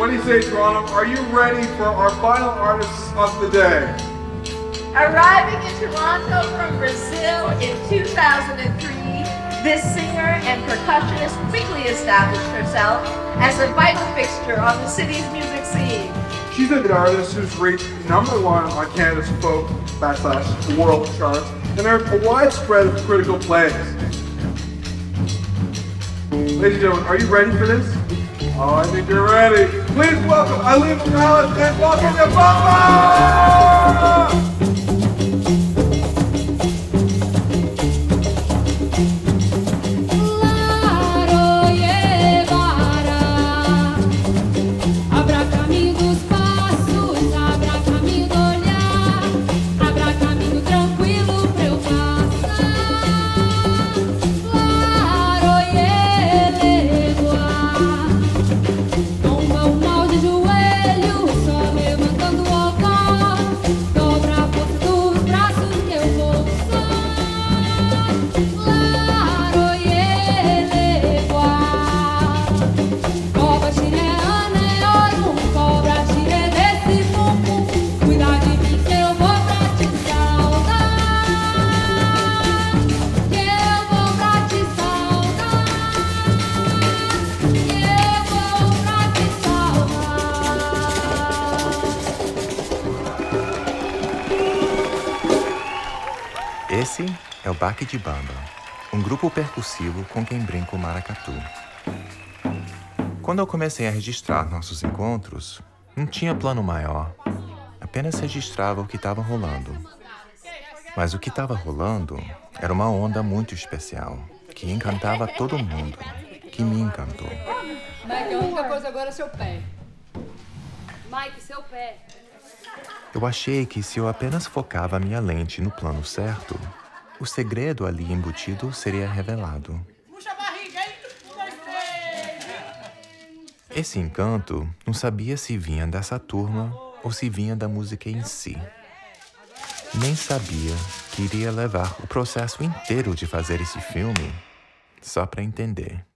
What do you say, Toronto? Are you ready for our final artists of the day? Arriving in Toronto from Brazil in 2003, this singer and percussionist quickly established herself as a vital fixture on the city's music scene. She's an artist who's reached #1 on Canada's folk / world charts and earned a wide spread of critical plays. Ladies and gentlemen, are you ready for this? Oh, I think you're ready. Please welcome Eileen Morales and welcome to Bamba! Esse é o Baque de Bamba, um grupo percussivo com quem brinca o maracatu. Quando eu comecei a registrar nossos encontros, não tinha plano maior, apenas registrava o que estava rolando. Mas o que estava rolando era uma onda muito especial, que encantava todo mundo, que me encantou. Mike, a única coisa agora é seu pé. Mike, seu pé. Eu achei que se eu apenas focava a minha lente no plano certo, o segredo ali embutido seria revelado. Puxa a barriga, hein? 1, 2, 3. Esse encanto não sabia se vinha dessa turma ou se vinha da música em si. Nem sabia que iria levar o processo inteiro de fazer esse filme só para entender.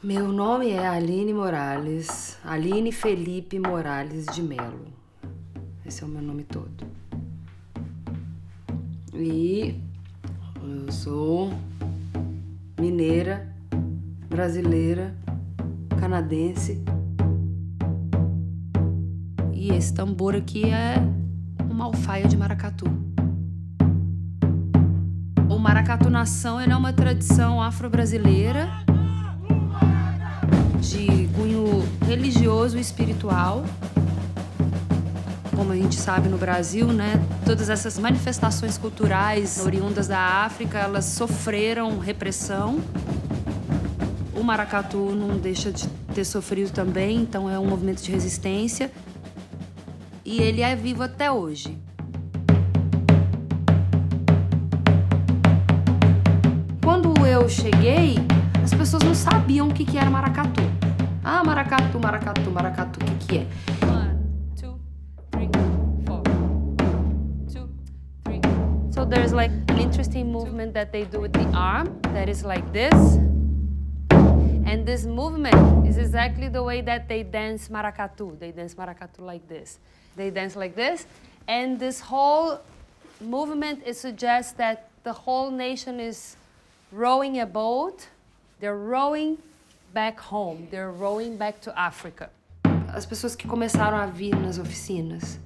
Meu nome é Aline Morales, Aline Felipe Morales de Melo. Esse é o meu nome todo. E eu sou mineira, brasileira, canadense. E esse tambor aqui é uma alfaia de maracatu. O maracatu nação, ele é uma tradição afro-brasileira de cunho religioso e espiritual. Como a gente sabe no Brasil, né, todas essas manifestações culturais oriundas da África, elas sofreram repressão. O maracatu não deixa de ter sofrido também, então é um movimento de resistência. E ele é vivo até hoje. Quando eu cheguei, as pessoas não sabiam o que era maracatu. Ah, maracatu, maracatu, maracatu, o que é? 1, 2, 3, 4. 2, 3. So there's like an interesting movement that they do with the arm that is like this. And this movement is exactly the way that they dance maracatu. They dance maracatu like this. They dance like this. And this whole movement, it suggests that the whole nation is rowing a boat. They're rowing back home. They're rowing back to Africa. As pessoas que começaram a vir nas oficinas,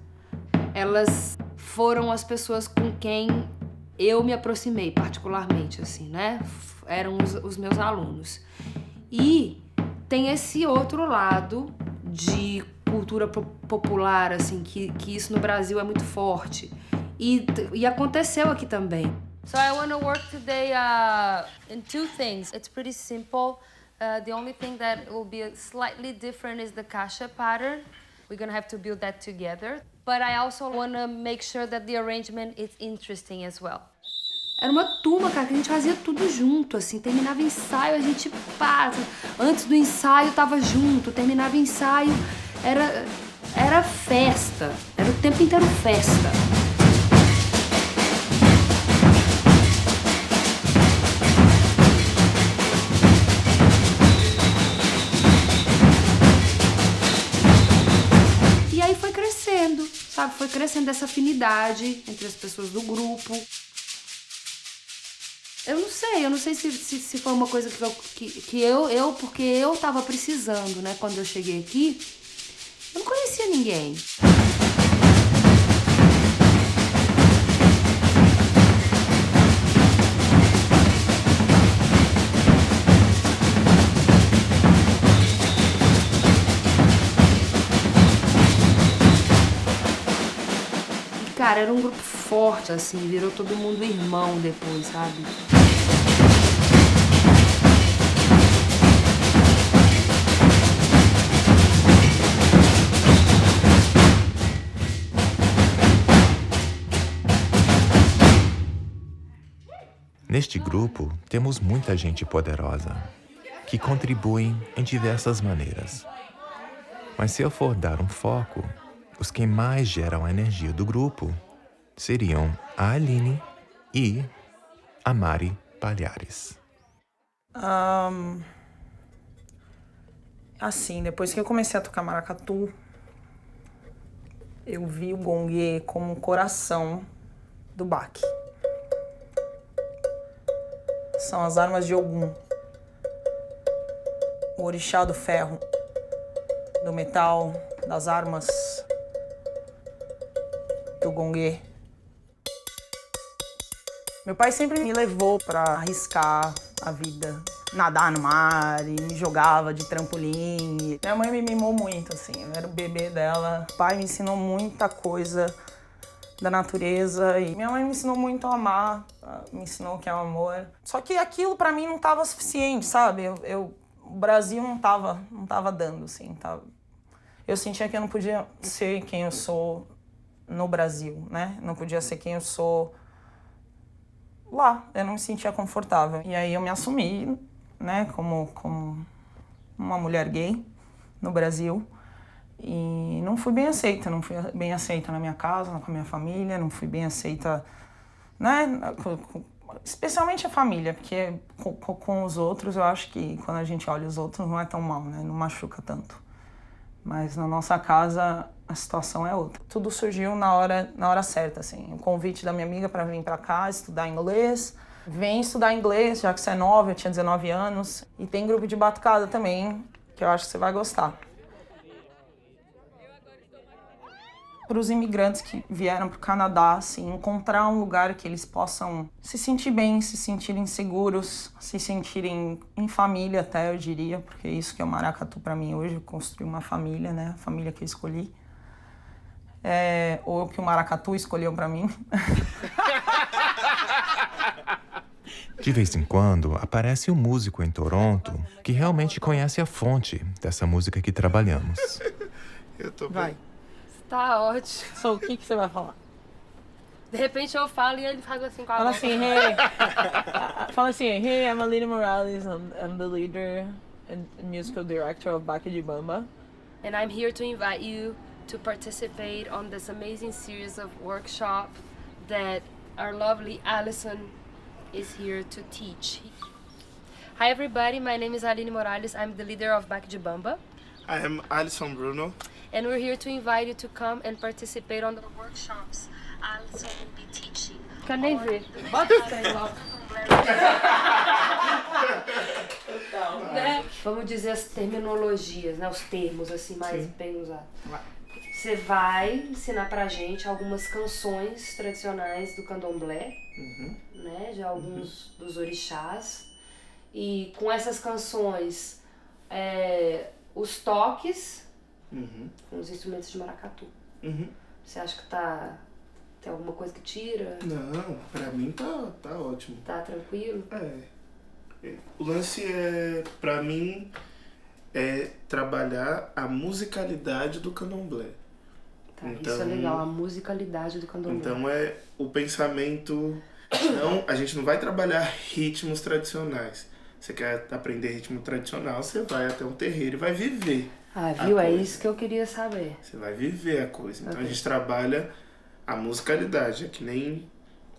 elas foram as pessoas com quem eu me aproximei particularmente, assim, né? Eram os meus alunos. E tem esse outro lado de cultura popular, assim, que isso no Brasil é muito forte. E aconteceu aqui também. So I want to work today in two things. It's pretty simple. The only thing that will be slightly different is the caixa pattern. We're going to have to build that together. But I also want to make sure that the arrangement is interesting as well. Era uma turma, cara, que a gente fazia tudo junto, assim. Terminava ensaio, a gente antes do ensaio tava junto, terminava ensaio, era festa. Era o tempo inteiro festa. E aí foi crescendo, sabe? Foi crescendo essa afinidade entre as pessoas do grupo. Eu não sei se foi uma coisa porque eu tava precisando, né? Quando eu cheguei aqui, eu não conhecia ninguém. E, cara, era um grupo forte, assim, virou todo mundo irmão depois, sabe? Neste grupo, temos muita gente poderosa, que contribuem em diversas maneiras. Mas se eu for dar um foco, os que mais geram a energia do grupo seriam a Aline e a Mari Palhares. Assim, depois que eu comecei a tocar maracatu, eu vi o gongue como um coração do baque. São as armas de Ogum, o orixá do ferro, do metal, das armas, do gongue. Meu pai sempre me levou para arriscar a vida, nadar no mar e me jogava de trampolim. Minha mãe me mimou muito, assim, eu era o bebê dela. O pai me ensinou muita coisa da natureza e minha mãe me ensinou muito a amar, me ensinou o que é o amor. Só que aquilo para mim não estava suficiente, sabe? O Brasil não tava dando, assim, tava. Eu sentia que eu não podia ser quem eu sou no Brasil, né? Não podia ser quem eu sou lá, eu não me sentia confortável. E aí eu me assumi, né, como uma mulher gay no Brasil. E não fui bem aceita, não fui bem aceita na minha casa, com a minha família, não fui bem aceita, né, especialmente a família, porque com os outros eu acho que quando a gente olha os outros não é tão mal, né, não machuca tanto. Mas na nossa casa a situação é outra. Tudo surgiu na hora certa, assim. O convite da minha amiga para vir para cá estudar inglês. Vem estudar inglês, já que você é nova, eu tinha 19 anos. E tem grupo de batucada também, que eu acho que você vai gostar. Para os imigrantes que vieram para o Canadá, assim, encontrar um lugar que eles possam se sentir bem, se sentirem seguros, se sentirem em família até, eu diria, porque é isso que é o maracatu para mim hoje, construir uma família, né, a família que eu escolhi. Ou que o maracatu escolheu para mim. De vez em quando, aparece um músico em Toronto que realmente conhece a fonte dessa música que trabalhamos. Eu tô Vai. Tá ótimo. So, o que você vai falar? De repente eu falo e ele faz assim com a Fala boca. assim, hey. Fala assim, hey, I'm Aline Morales. I'm the leader and musical director of Baque de Bamba. And I'm here to invite you to participate on this amazing series of workshop that our lovely Alison is here to teach. Hi everybody, my name is Aline Morales. I'm the leader of Baque de Bamba. I am Alison Bruno. And we're here to invite you to come and participate on the workshops Alison will be teaching. Quer nem ver. Bota isso aí logo. Né? Vamos dizer as terminologias, né? Os termos assim mais bem usados. você vai ensinar pra gente algumas canções tradicionais do candomblé, né? De alguns dos orixás. E com essas canções, os toques com os instrumentos de maracatu. Você acha que tem alguma coisa que tira? Não, pra mim tá ótimo. Tá tranquilo? O lance pra mim, é trabalhar a musicalidade do candomblé. Tá, então, isso é legal, a musicalidade do candomblé. Então o pensamento... Não, a gente não vai trabalhar ritmos tradicionais. Você quer aprender ritmo tradicional, você vai até um terreiro e vai viver. Ah, viu? É isso que eu queria saber. Você vai viver a coisa. Então a gente trabalha a musicalidade. É que nem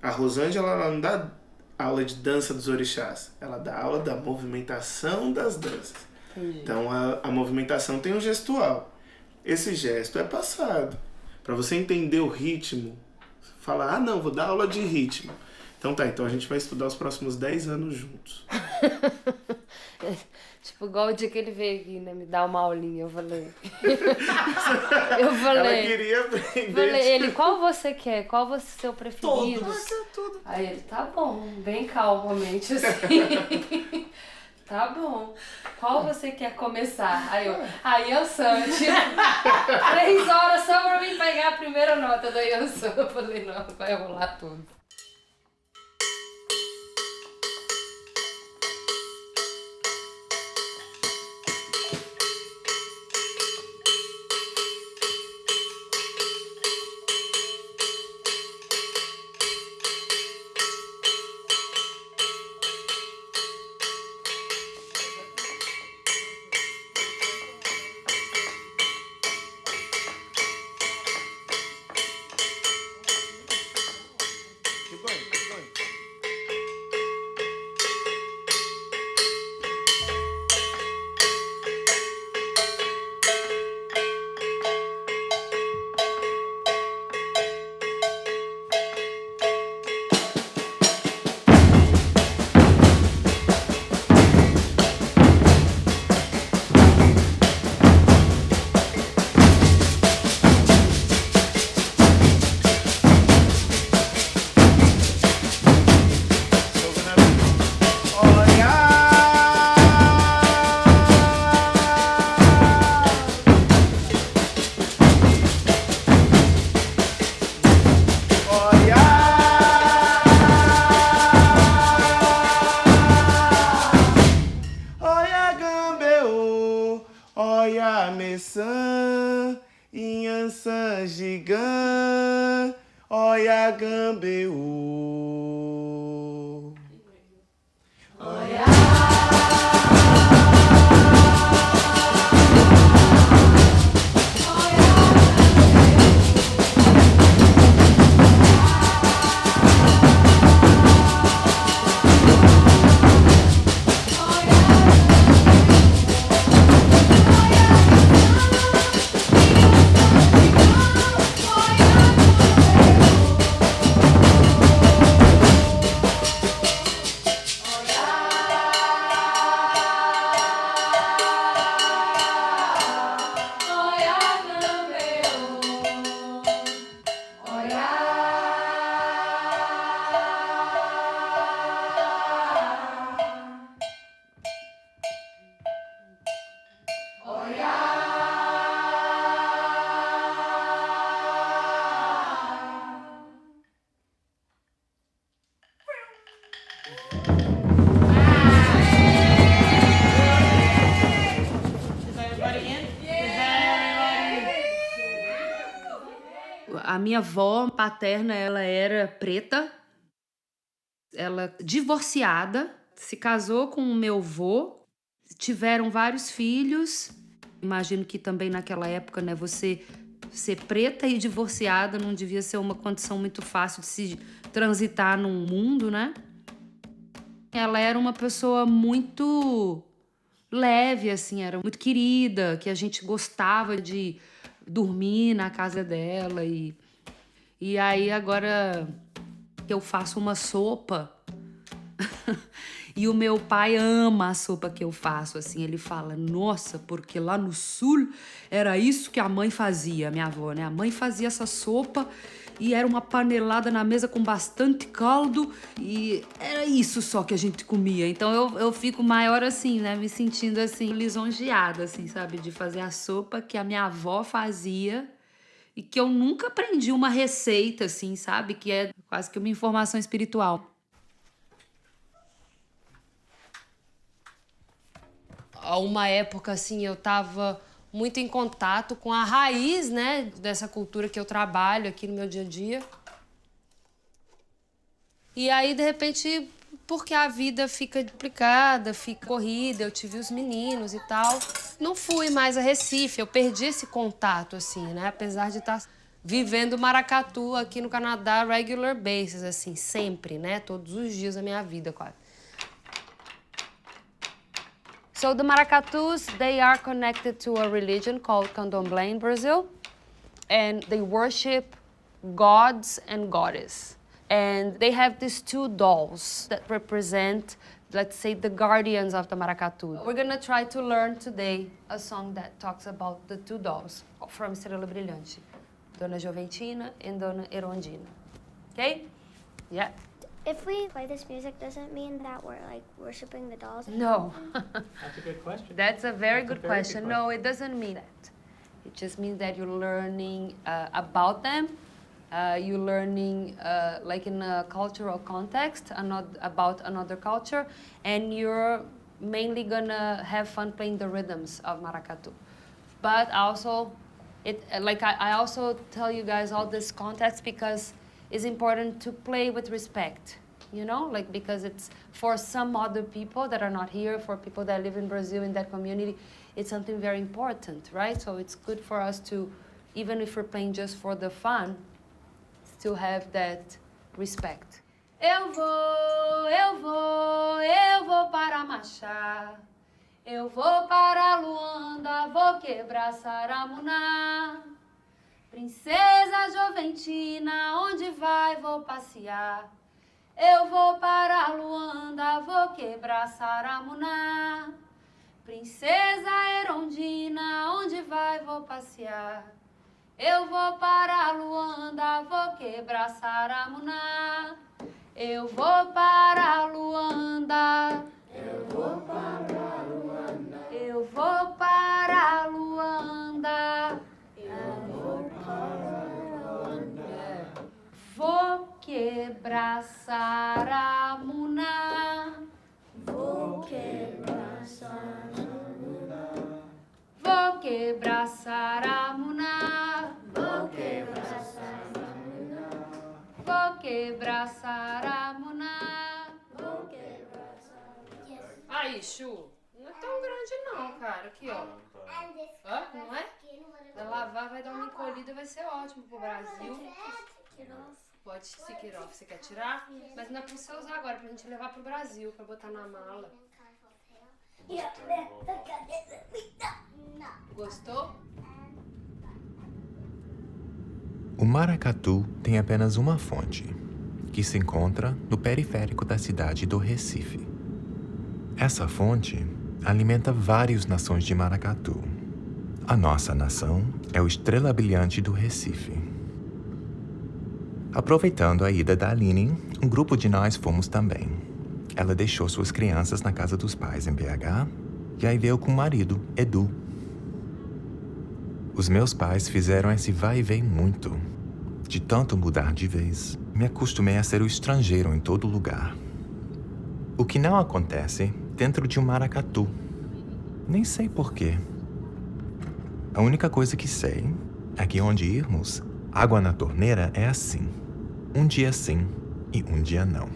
a Rosângela, ela não dá aula de dança dos orixás. Ela dá aula da movimentação das danças. Entendi. Então a movimentação tem um gestual. Esse gesto é passado. Para você entender o ritmo, falar, não, vou dar aula de ritmo. Então então a gente vai estudar os próximos 10 anos juntos. Tipo, igual o dia que ele veio aqui, né, me dar uma aulinha, eu falei. Ela queria aprender. Falei, ele, qual você quer? Qual você seu preferido? Tudo. Aí ele, tá bom, bem calmamente, assim. Tá bom. Qual você quer começar? Aí eu Santi. 3 horas só pra mim pegar a primeira nota do Yansan. Eu falei, não, vai rolar tudo. Inhansan gigante, olha Gambeu. A minha avó paterna, ela era preta, ela divorciada, se casou com o meu avô, tiveram vários filhos. Imagino que também naquela época, né, você ser preta e divorciada não devia ser uma condição muito fácil de se transitar num mundo, né? Ela era uma pessoa muito leve, assim, era muito querida, que a gente gostava de dormir na casa dela. E aí agora que eu faço uma sopa E o meu pai ama a sopa que eu faço, assim. Ele fala, nossa, porque lá no sul era isso que a mãe fazia, minha avó, né? A mãe fazia essa sopa e era uma panelada na mesa com bastante caldo e era isso só que a gente comia. Então eu fico maior assim, né? Me sentindo assim, lisonjeada, assim, sabe? De fazer a sopa que a minha avó fazia e que eu nunca aprendi uma receita, assim, sabe? Que é quase que uma informação espiritual. A uma época, assim, eu tava muito em contato com a raiz, né, dessa cultura que eu trabalho aqui no meu dia a dia. E aí, de repente, porque a vida fica complicada, fica corrida, eu tive os meninos e tal, não fui mais a Recife, eu perdi esse contato, assim, né, apesar de estar vivendo maracatu aqui no Canadá regular basis, assim, sempre, né, todos os dias da minha vida, quase. So the Maracatus, they are connected to a religion called Candomblé in Brazil, and they worship gods and goddess. And they have these two dolls that represent, let's say, the guardians of the Maracatu. We're gonna try to learn today a song that talks about the two dolls from Estrela Brilhante, Dona Joventina and Dona Erondina. Okay? Yeah. If we play this music, doesn't mean that we're like worshiping the dolls? No. That's a good question. That's a very That's a good very question. good No, it doesn't mean that. It just means that you're learning about them. You're learning like in a cultural context about another culture, and you're mainly gonna have fun playing the rhythms of maracatu. But also, I also tell you guys all this context because it's important to play with respect, you know, like because it's for some other people that are not here, for people that live in Brazil in that community, it's something very important, right? So it's good for us to, even if we're playing just for the fun, still have that respect. Eu vou para Machá. Eu vou para Luanda, vou quebrar Saramuná. Princesa Joventina, onde vai, vou passear. Eu vou para Luanda, vou quebrar Saramuná. Princesa Erondina, onde vai, vou passear. Eu vou para Luanda, vou quebrar Saramuná. Eu vou para Luanda. Eu vou para Luanda. Eu vou para Luanda. Vou quebrar Saramuná. Vou quebrar Saramuná. Vou quebrar Saramuná. Vou quebrar Saramuná. Vou quebrar Saramuná. Vou quebrar Saramuná. Aí, Chu, não é tão grande não, cara. Aqui, ó. Hã? Não é? Vai lavar, vai dar uma encolhida, vai ser ótimo pro Brasil. Pode se querer, você quer tirar? Mas não é pra você usar agora, pra gente levar pro Brasil, pra botar na mala. Gostou? O maracatu tem apenas uma fonte, que se encontra no periférico da cidade do Recife. Essa fonte alimenta várias nações de maracatu. A nossa nação é o Estrela Brilhante do Recife. Aproveitando a ida da Aline, um grupo de nós fomos também. Ela deixou suas crianças na casa dos pais em BH e aí veio com o marido, Edu. Os meus pais fizeram esse vai e vem muito. De tanto mudar de vez, me acostumei a ser o estrangeiro em todo lugar. O que não acontece dentro de um maracatu. Nem sei porquê. A única coisa que sei é que onde irmos, água na torneira é assim. Um dia sim e um dia não.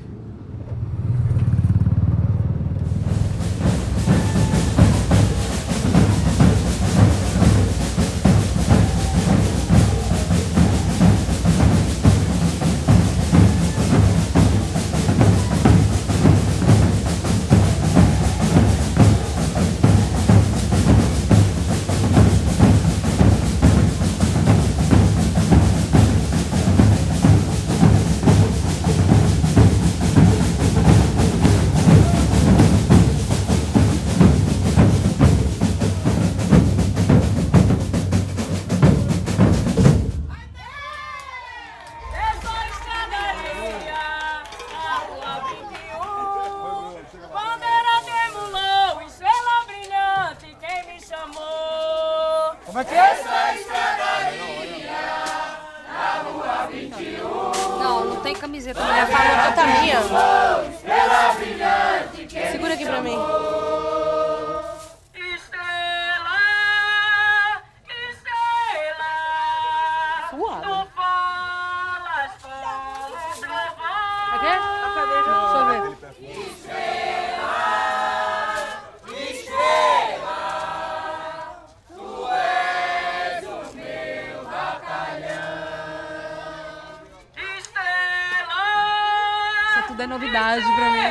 Como é que é? Não, não tem camiseta. Mulher falou Tá minha? Segura aqui pra mim. Suave. Deixa eu ver. Isso tudo é novidade pra mim.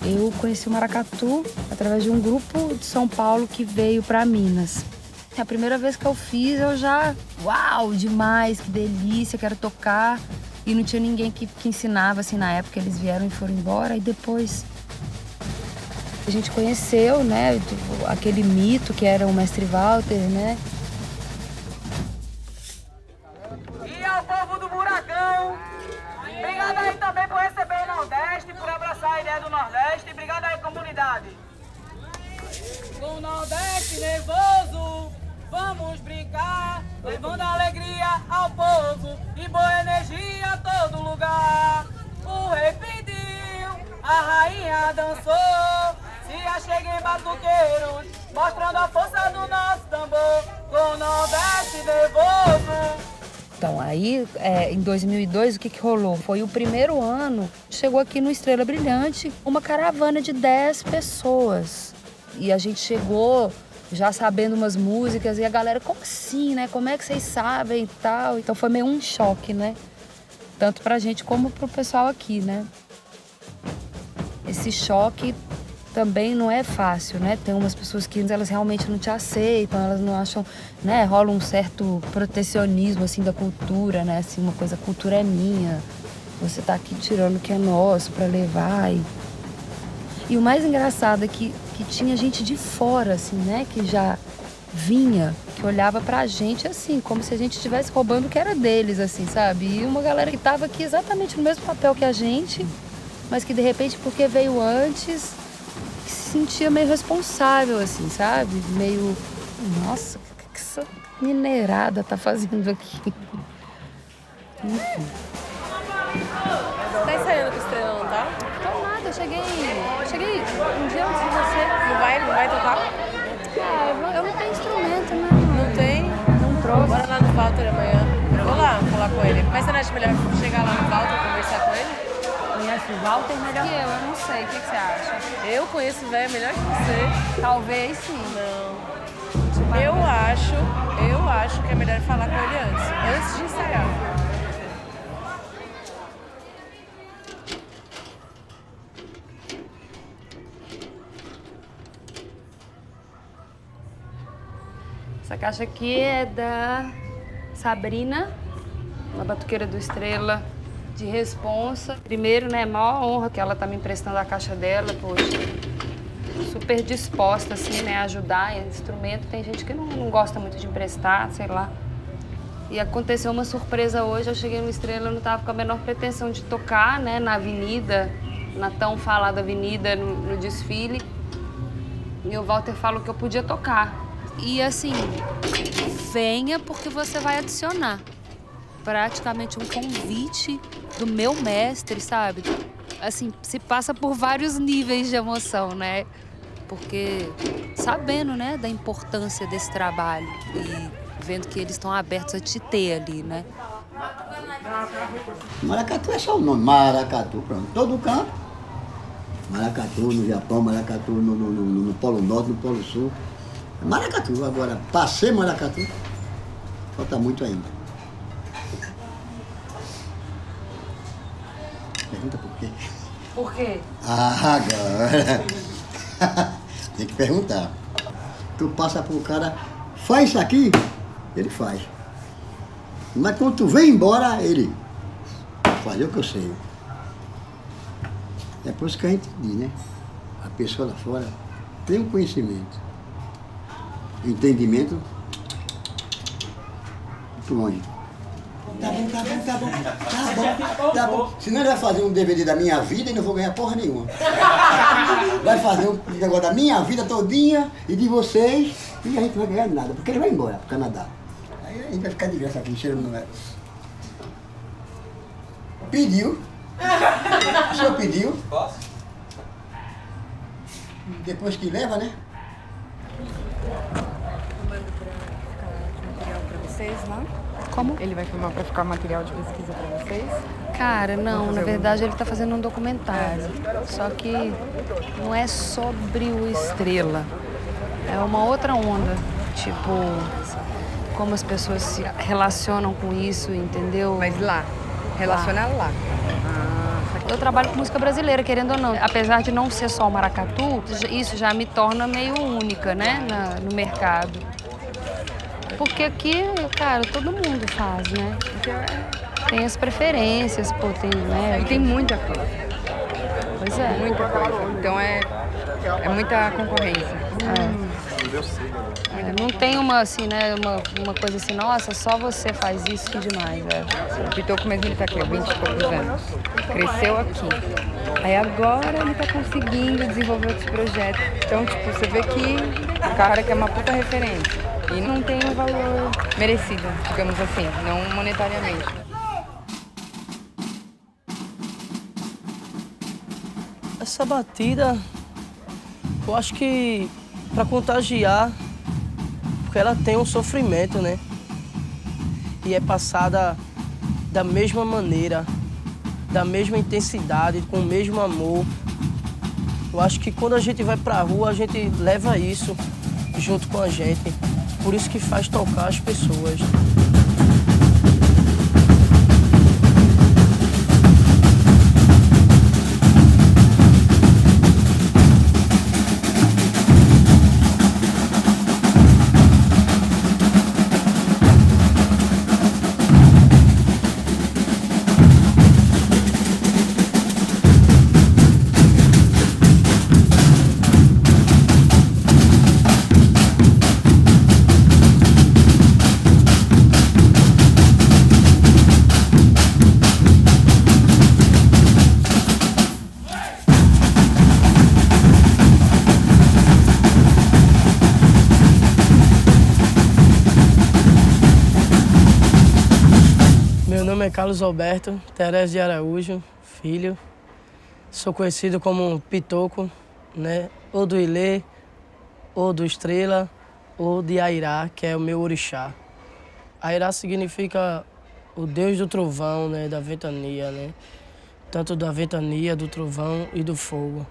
Eu conheci o maracatu através de um grupo de São Paulo que veio para Minas. A primeira vez que eu fiz, eu já... Uau, demais, que delícia, quero tocar. E não tinha ninguém que ensinava, assim, na época. Eles vieram e foram embora. E depois a gente conheceu, né, aquele mito que era o Mestre Walter, né? E ao povo do Buracão, obrigado aí também por receber o Nordeste, por abraçar a ideia do Nordeste. Obrigado aí, comunidade. Com o Nordeste nervoso, vamos brincar, levando alegria ao povo e boa energia a todo lugar. O rei pediu, a rainha dançou, se acheguem batuqueiros, mostrando a força do nosso tambor. Com o Nordeste nervoso. Então, aí, em 2002, o que rolou? Foi o primeiro ano, chegou aqui no Estrela Brilhante uma caravana de 10 pessoas. E a gente chegou já sabendo umas músicas e a galera, como assim, né? Como é que vocês sabem e tal? Então foi meio um choque, né? Tanto pra gente como pro pessoal aqui, né? Esse choque também não é fácil, né? Tem umas pessoas que elas realmente não te aceitam, elas não acham, né? Rola um certo protecionismo, assim, da cultura, né? Assim, uma coisa, a cultura é minha, você tá aqui tirando o que é nosso pra levar. E o mais engraçado é que tinha gente de fora, assim, né? Que já vinha, que olhava pra gente, assim, como se a gente estivesse roubando o que era deles, assim, sabe? E uma galera que tava aqui exatamente no mesmo papel que a gente, mas que, de repente, porque veio antes, se sentia meio responsável, assim, sabe? Meio, nossa, o que essa mineirada tá fazendo aqui? Enfim. Você tá ensaiando com o Estrela, não tá? Tô nada, eu cheguei um dia antes de você. Não vai tocar? Eu não tenho instrumento, né? Não tem? Não trouxe. Bora lá no Walter amanhã. Eu vou lá falar com ele. Mas você não acha melhor chegar lá no Walter e conversar com ele? Conhece o Walter melhor que eu não sei. O que você acha? Eu conheço o velho melhor que você. Talvez sim. Não. Eu acho que é melhor falar com ele antes de ensaiar. Essa caixa aqui é da Sabrina, uma batuqueira do Estrela de responsa. Primeiro, né, maior honra que ela tá me emprestando a caixa dela, poxa. Super disposta, assim, né, a ajudar. Instrumento, tem gente que não gosta muito de emprestar, sei lá. E aconteceu uma surpresa hoje, eu cheguei no Estrela, eu não tava com a menor pretensão de tocar, né, na avenida, na tão falada avenida, no desfile. E o Walter falou que eu podia tocar. E assim, venha porque você vai adicionar. Praticamente um convite do meu mestre, sabe? Assim, se passa por vários níveis de emoção, né? Porque sabendo, né, da importância desse trabalho e vendo que eles estão abertos a te ter ali, né? Maracatu é só o nome, maracatu, pronto. Todo canto. Maracatu no Japão, maracatu no Polo Norte, no Polo Sul. Maracatu, agora, pra ser maracatu, falta muito ainda. Pergunta por quê? Por quê? Ah, agora. Tem que perguntar. Tu passa pro cara, faz isso aqui, ele faz. Mas quando tu vem embora, ele falhou que eu sei. É por isso que a gente diz, né? A pessoa lá fora tem um conhecimento, entendimento muito longe. Tá bom. Senão ele vai fazer um DVD da minha vida e não vou ganhar porra nenhuma. Vai fazer um negócio da minha vida todinha e de vocês e a gente não vai ganhar nada, porque ele vai embora pro Canadá. Aí a gente vai ficar de graça aqui, cheirando no... Pediu. O senhor pediu. Posso? Depois que leva, né? Material para vocês lá? Como? Ele vai filmar para ficar material de pesquisa para vocês? Cara, não, na verdade ele tá fazendo um documentário. Só que não é sobre o Estrela. É uma outra onda. Tipo, como as pessoas se relacionam com isso, entendeu? Mas lá, relacionar lá. Eu trabalho com música brasileira, querendo ou não. Apesar de não ser só o maracatu, isso já me torna meio única, né, no mercado. Porque aqui, cara, todo mundo faz, né? Tem as preferências, pô, tem, né? E tem muita coisa. Pois é. Muita coisa. Então é muita concorrência. Não tem uma, assim, né, uma coisa assim, nossa, só você faz isso, que demais, O Pitoco mesmo, ele tá aqui há 20 e poucos anos. Cresceu aqui. Aí agora ele tá conseguindo desenvolver outros projetos. Então, tipo, você vê que o cara que é uma puta referência. E não tem um valor merecido, digamos assim, não monetariamente. Essa batida, eu acho que para contagiar, porque ela tem um sofrimento, né? E é passada da mesma maneira, da mesma intensidade, com o mesmo amor. Eu acho que quando a gente vai pra rua, a gente leva isso junto com a gente. Por isso que faz tocar as pessoas. Meu nome é Carlos Alberto Teres de Araújo, filho. Sou conhecido como Pitoco, né? Ou do Ilê, ou do Estrela, ou de Airá, que é o meu orixá. Airá significa o deus do trovão, né? Da ventania, né? Tanto da ventania, do trovão e do fogo,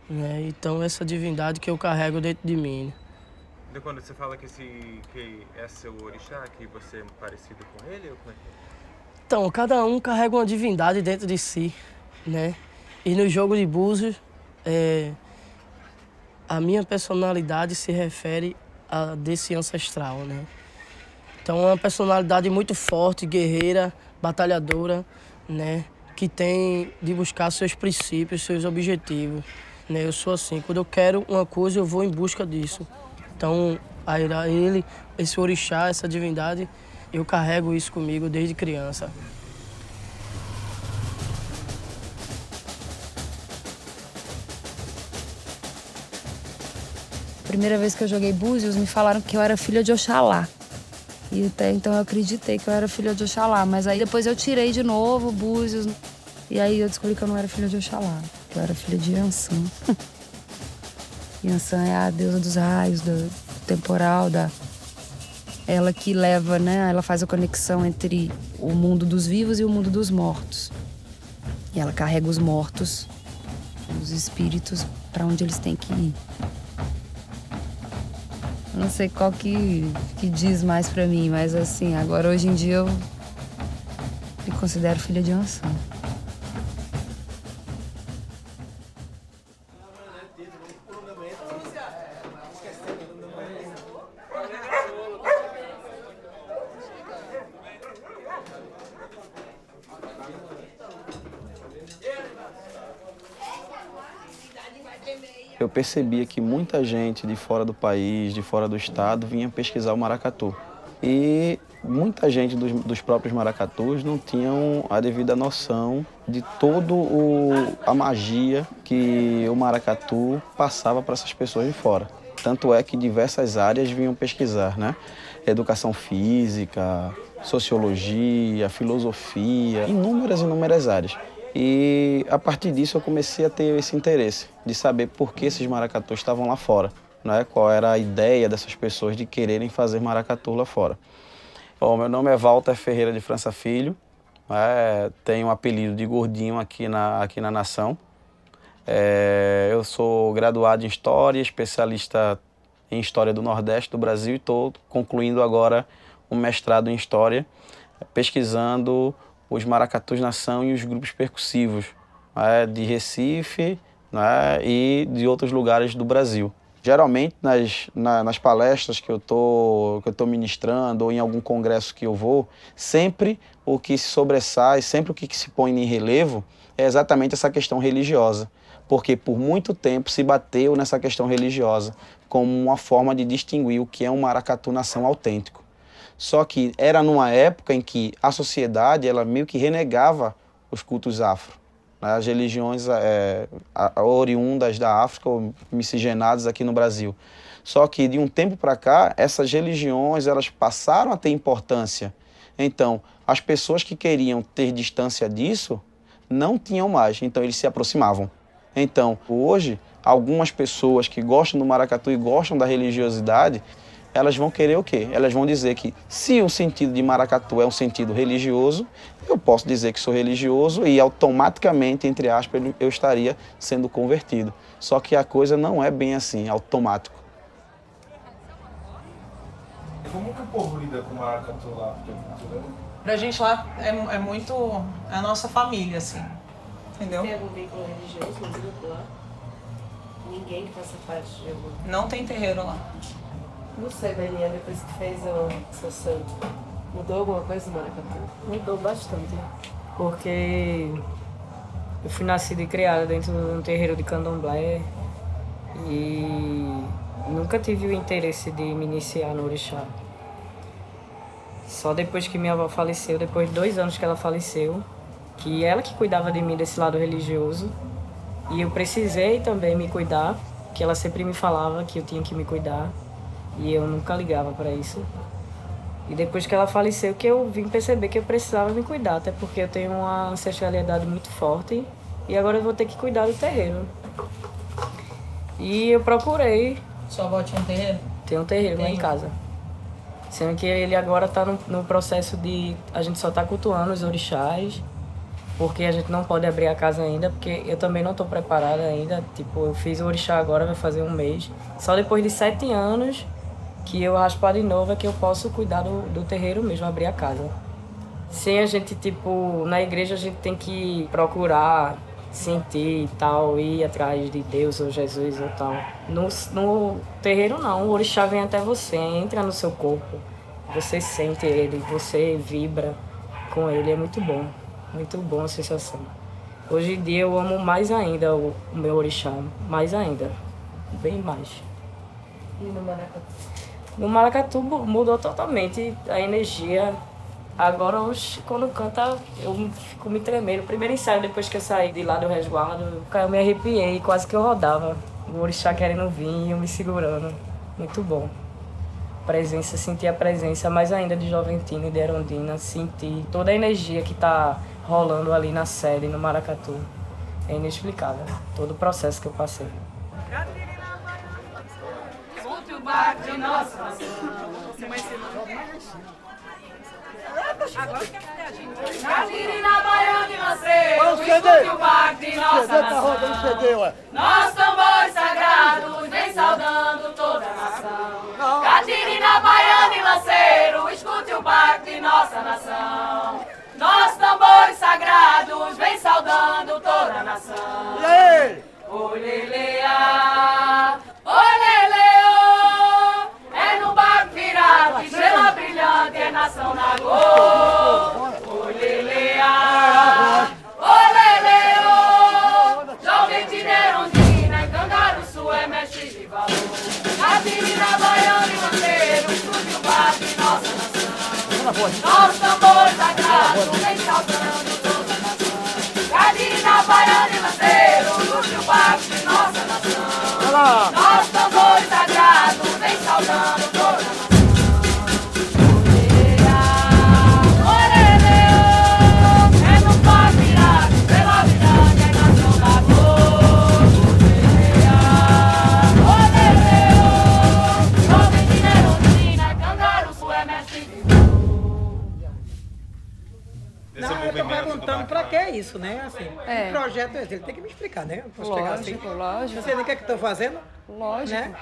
né? Então essa divindade que eu carrego dentro de mim. Então, quando você fala que é seu orixá, que você é parecido com ele, ou como é que é? Então, cada um carrega uma divindade dentro de si, né? E no jogo de búzios, a minha personalidade se refere a desse ancestral, né? Então, é uma personalidade muito forte, guerreira, batalhadora, né? Que tem de buscar seus princípios, seus objetivos, né? Eu sou assim, quando eu quero uma coisa, eu vou em busca disso. Então, ele, esse orixá, essa divindade, eu carrego isso comigo desde criança. Primeira vez que eu joguei búzios, me falaram que eu era filha de Oxalá. E até então eu acreditei que eu era filha de Oxalá. Mas aí depois eu tirei de novo búzios. E aí eu descobri que eu não era filha de Oxalá, que eu era filha de Iansã. Iansã é a deusa dos raios, do temporal, ela que leva, né? Ela faz a conexão entre o mundo dos vivos e o mundo dos mortos. E ela carrega os mortos, os espíritos, para onde eles têm que ir. Eu não sei qual que diz mais pra mim, mas assim, agora hoje em dia eu me considero filha de Iansã. eu percebia que muita gente de fora do país, de fora do estado, vinha pesquisar o maracatu. E muita gente dos próprios maracatus não tinham a devida noção de toda a magia que o maracatu passava para essas pessoas de fora. Tanto é que diversas áreas vinham pesquisar, né? Educação física, sociologia, filosofia, inúmeras áreas. E a partir disso eu comecei a ter esse interesse de saber por que esses maracatus estavam lá fora, né? Qual era a ideia dessas pessoas de quererem fazer maracatu lá fora. Bom, meu nome é Walter Ferreira de França Filho, tenho um apelido de gordinho aqui na nação. Eu sou graduado em História, especialista em História do Nordeste do Brasil e estou concluindo agora um mestrado em História, pesquisando os maracatus nação e os grupos percussivos de Recife e de outros lugares do Brasil. Geralmente, nas palestras que eu tô ministrando ou em algum congresso que eu vou, sempre o que se sobressai, sempre o que se põe em relevo é exatamente essa questão religiosa. Porque por muito tempo se bateu nessa questão religiosa como uma forma de distinguir o que é um maracatu nação autêntico. Só que era numa época em que a sociedade ela meio que renegava os cultos afro. As religiões oriundas da África, ou miscigenadas aqui no Brasil. Só que de um tempo para cá, essas religiões elas passaram a ter importância. Então, as pessoas que queriam ter distância disso, não tinham mais, então eles se aproximavam. Então, hoje, algumas pessoas que gostam do maracatu e gostam da religiosidade, elas vão querer o quê? Elas vão dizer que se o sentido de maracatu é um sentido religioso, eu posso dizer que sou religioso e automaticamente, entre aspas, eu estaria sendo convertido. Só que a coisa não é bem assim, automático. Como que o povo lida com o maracatu lá? Pra gente lá é muito a nossa família, assim, entendeu? Tem algum vínculo religioso no grupo lá? Ninguém que faça parte de algum? Não tem terreiro lá. Não sei, Belinha, depois que fez o seu santo, mudou alguma coisa no maracatu? Mudou bastante, porque eu fui nascida e criada dentro de um terreiro de candomblé e nunca tive o interesse de me iniciar no orixá. Só depois que minha avó faleceu, depois de 2 anos que ela faleceu, que ela que cuidava de mim desse lado religioso, e eu precisei também me cuidar, que ela sempre me falava que eu tinha que me cuidar. E eu nunca ligava para isso. E depois que ela faleceu, que eu vim perceber que eu precisava me cuidar, até porque eu tenho uma ancestralidade muito forte e agora eu vou ter que cuidar do terreiro. E eu procurei. Sua avó tinha um terreiro? Tem um terreiro lá em casa. Sendo que ele agora está no processo de... A gente só está cultuando os orixás, porque a gente não pode abrir a casa ainda, porque eu também não estou preparada ainda. Tipo, eu fiz o orixá agora, vai fazer 1 mês. Só depois de 7 anos... que eu raspar de novo é que eu posso cuidar do terreiro mesmo, abrir a casa. Sem a gente, tipo, na igreja a gente tem que procurar sentir e tal, ir atrás de Deus ou Jesus ou tal. No terreiro não, o orixá vem até você, entra no seu corpo, você sente ele, você vibra com ele, é muito bom a sensação. Hoje em dia eu amo mais ainda o meu orixá, mais ainda, bem mais. E no maracatu? No maracatu mudou totalmente a energia. Agora, hoje, quando canta, eu fico me tremendo. O primeiro ensaio, depois que eu saí de lá do resguardo, eu me arrepiei, quase que eu rodava. O orixá querendo vir, eu me segurando. Muito bom. Presença, sentir a presença, mais ainda de Joventino e de Erondina, sentir toda a energia que está rolando ali na sede, no maracatu. É inexplicável, todo o processo que eu passei. De nossa nação. Catirina baiana nasceu, escute o barco de nossa nação. Nossos tambores sagrados vem saudando toda a nação. Catirina baiana e lanceiro, escute o barco de nossa nação. Nossos tambores sagrados vem saudando toda a nação. Olelea, oleleo, é no barco virado, estrela brilhante, é nação na cor. Olelea, oleleo, Joventino, Erondina, Cangaruçu é voz. Nosso tambor sagrado vem saudando toda a nação. Cadina, baiana e lanceiro, luxo baixo de nossa nação. Nosso tambor sagrado vem saudando toda a nação. Não, eu tô perguntando pra que isso, né? Assim, que projeto é esse? Ele tem que me explicar, né? Eu posso chegar assim. Lógico. Você nem o que é que eu tô fazendo? Lógico, né?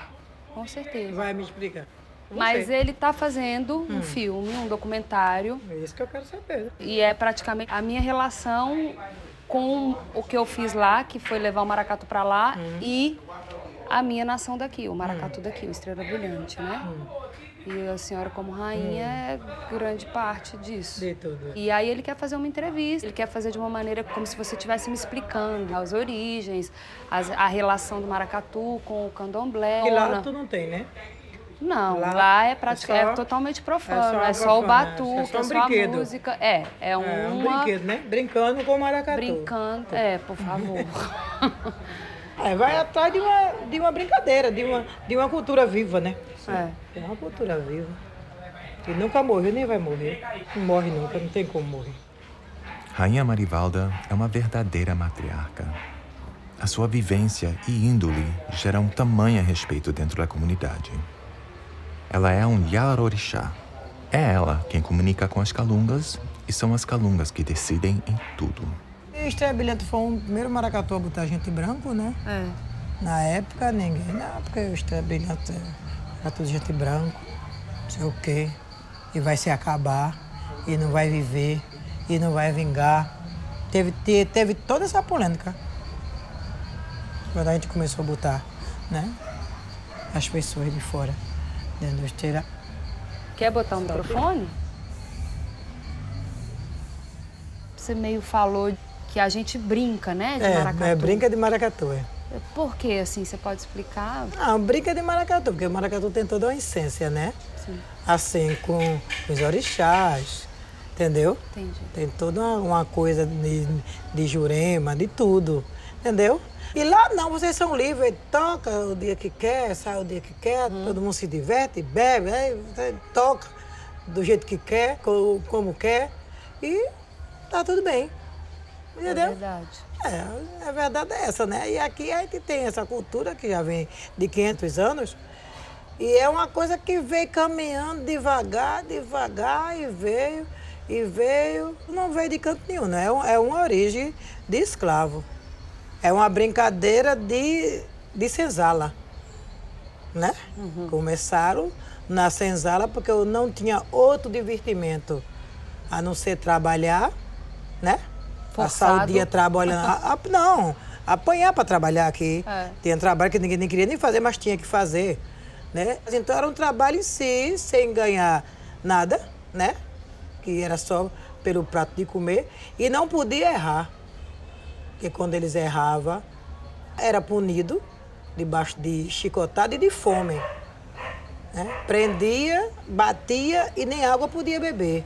Com certeza. Vai me explicar. Mas ele tá fazendo um filme, um documentário. É isso que eu quero saber. E é praticamente a minha relação com o que eu fiz lá, que foi levar o maracatu pra lá, e a minha nação daqui, o maracatu daqui, o Estrela Brilhante, né? E a senhora como rainha é grande parte disso. De tudo. E aí ele quer fazer uma entrevista, ele quer fazer de uma maneira como se você estivesse me explicando as origens, a relação do maracatu com o candomblé. Que lá tu não tem, né? Não, lá é praticamente é totalmente profano, é só o batuque, é só a música. É um brinquedo, né? Brincando com o maracatu. Brincando, por favor. Vai atrás de uma brincadeira, de uma cultura viva, né? É uma cultura viva. E nunca morreu, nem vai morrer. Não morre nunca, não tem como morrer. Rainha Marivalda é uma verdadeira matriarca. A sua vivência e índole geram tamanho respeito dentro da comunidade. Ela é um Yarorixá. É ela quem comunica com as calungas e são as calungas que decidem em tudo. O Estrela Brilhante foi o primeiro maracatu a botar gente branco, né? Na época, ninguém. Não, porque o Estrela Brilhante era tudo gente branco, não sei o quê. E vai se acabar, e não vai viver, e não vai vingar. Teve toda essa polêmica. Quando a gente começou a botar, né? As pessoas de fora. Dentro do Estrela. Quer botar o microfone? Você meio falou que a gente brinca, né, de maracatu. Brinca de maracatu, Por que, assim, você pode explicar? Não, brinca de maracatu, porque o maracatu tem toda uma essência, né? Sim. Assim, com os orixás, entendeu? Entendi. Tem toda uma coisa de Jurema, de tudo, entendeu? E lá não, vocês são livres, toca o dia que quer, sai o dia que quer, todo mundo se diverte, bebe, toca do jeito que quer, como quer, e tá tudo bem. Entendeu? É verdade. A verdade é essa, né? E aqui a gente tem essa cultura que já vem de 500 anos, e é uma coisa que veio caminhando devagar, e veio, não veio de canto nenhum, né? É uma origem de escravo. É uma brincadeira de senzala, né? Começaram na senzala porque eu não tinha outro divertimento a não ser trabalhar, né? Passar o dia trabalhando. Não, apanhar para trabalhar aqui. Tinha trabalho que ninguém nem queria nem fazer, mas tinha que fazer, né? Então era um trabalho em si, sem ganhar nada, né? Que era só pelo prato de comer e não podia errar. Porque quando eles erravam, era punido debaixo de chicotada e de fome. Né? Prendia, batia e nem água podia beber.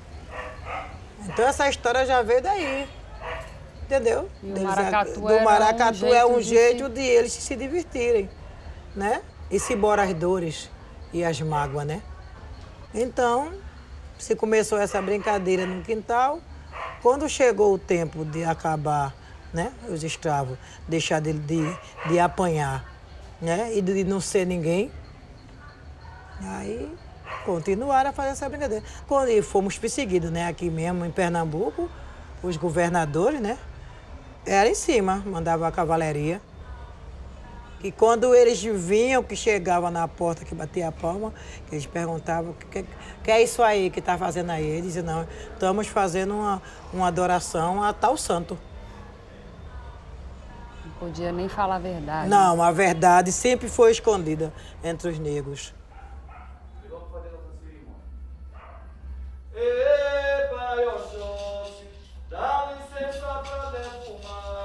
Então essa história já veio daí. Entendeu? E o maracatu do maracatu é um jeito de eles se divertirem. Né? E se embora as dores e as mágoas, né? Então, se começou essa brincadeira no quintal, quando chegou o tempo de acabar, né, os escravos, deixar de apanhar, né, e de não ser ninguém, aí continuaram a fazer essa brincadeira. Quando fomos perseguidos, né, aqui mesmo em Pernambuco, os governadores, né, era em cima, mandava a cavalaria. E quando eles vinham, que chegavam na porta, que batia a palma, que eles perguntavam, que é isso aí que está fazendo aí? Eles diziam, não, estamos fazendo uma adoração a tal santo. Não podia nem falar a verdade. Não, a verdade sempre foi escondida entre os negros. Dá licença pra defumar.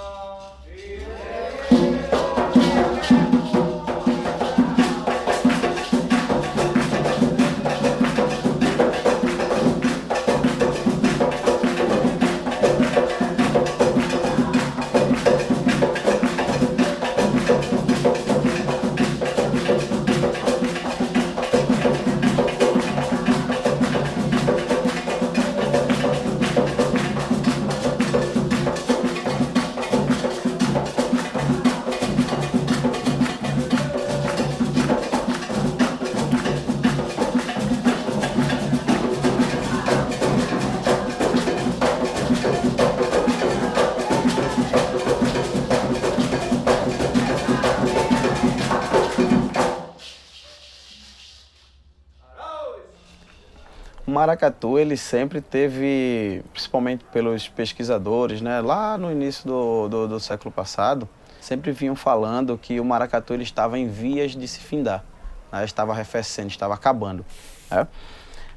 maracatu, ele sempre teve, principalmente pelos pesquisadores, né, lá no início do século passado, sempre vinham falando que o maracatu ele estava em vias de se findar, né, estava arrefecendo, estava acabando. Né?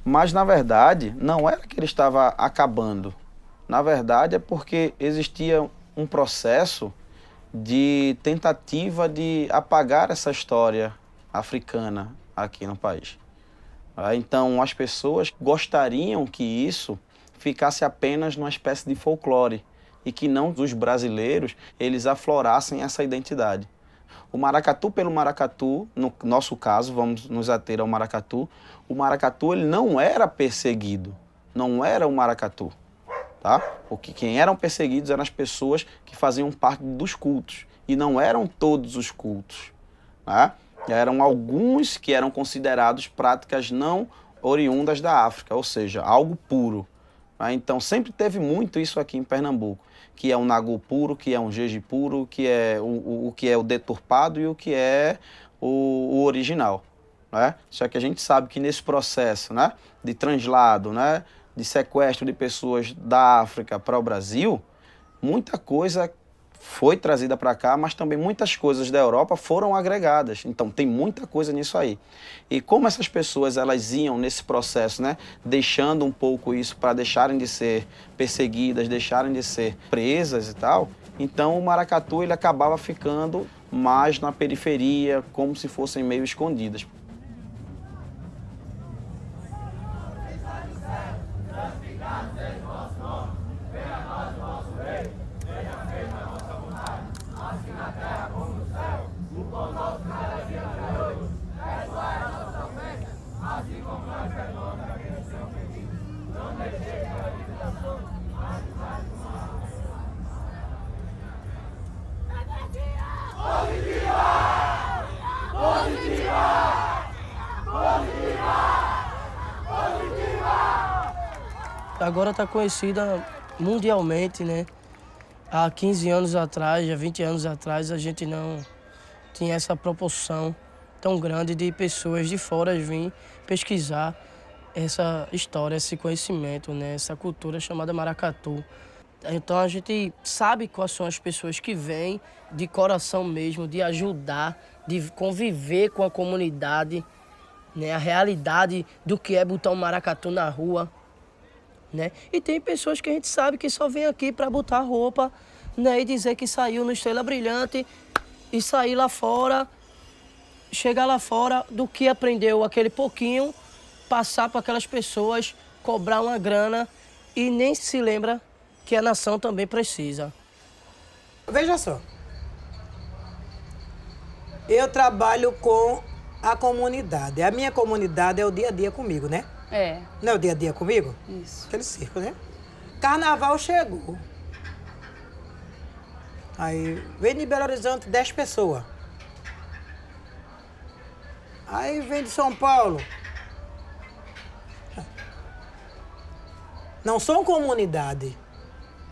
Mas, na verdade, não era que ele estava acabando. Na verdade, é porque existia um processo de tentativa de apagar essa história africana aqui no país. Então, as pessoas gostariam que isso ficasse apenas numa espécie de folclore e que não os brasileiros eles aflorassem essa identidade. O maracatu pelo maracatu, no nosso caso, vamos nos ater ao maracatu, o maracatu ele não era perseguido, não era o maracatu. Tá? Porque quem eram perseguidos eram as pessoas que faziam parte dos cultos. E não eram todos os cultos. Tá? Eram alguns que eram considerados práticas não oriundas da África, ou seja, algo puro. Tá? Então sempre teve muito isso aqui em Pernambuco, que é um nagu puro, que é um jeje puro, que é o que é o deturpado e o que é o original. Né? Só que a gente sabe que nesse processo, né, de translado, né, de sequestro de pessoas da África para o Brasil, muita coisa foi trazida para cá, mas também muitas coisas da Europa foram agregadas. Então tem muita coisa nisso aí. E como essas pessoas elas iam nesse processo, né, deixando um pouco isso para deixarem de ser perseguidas, deixarem de ser presas e tal, então o maracatu ele acabava ficando mais na periferia, como se fossem meio escondidas. Agora está conhecida mundialmente, né? Há 15 anos atrás, há 20 anos atrás, a gente não tinha essa proporção tão grande de pessoas de fora vir pesquisar essa história, esse conhecimento, né? Essa cultura chamada maracatu. Então a gente sabe quais são as pessoas que vêm de coração mesmo, de ajudar, de conviver com a comunidade, né? A realidade do que é botar um maracatu na rua. Né? E tem pessoas que a gente sabe que só vem aqui para botar roupa, né? E dizer que saiu no Estrela Brilhante e sair lá fora, chegar lá fora do que aprendeu aquele pouquinho, passar para aquelas pessoas, cobrar uma grana e nem se lembra que a nação também precisa. Veja só, eu trabalho com a comunidade. A minha comunidade é o dia a dia comigo, né? É. Não é o dia a dia comigo? Isso. Aquele circo, né? Carnaval chegou. Aí vem de Belo Horizonte 10 pessoas. Aí vem de São Paulo. Não são comunidade,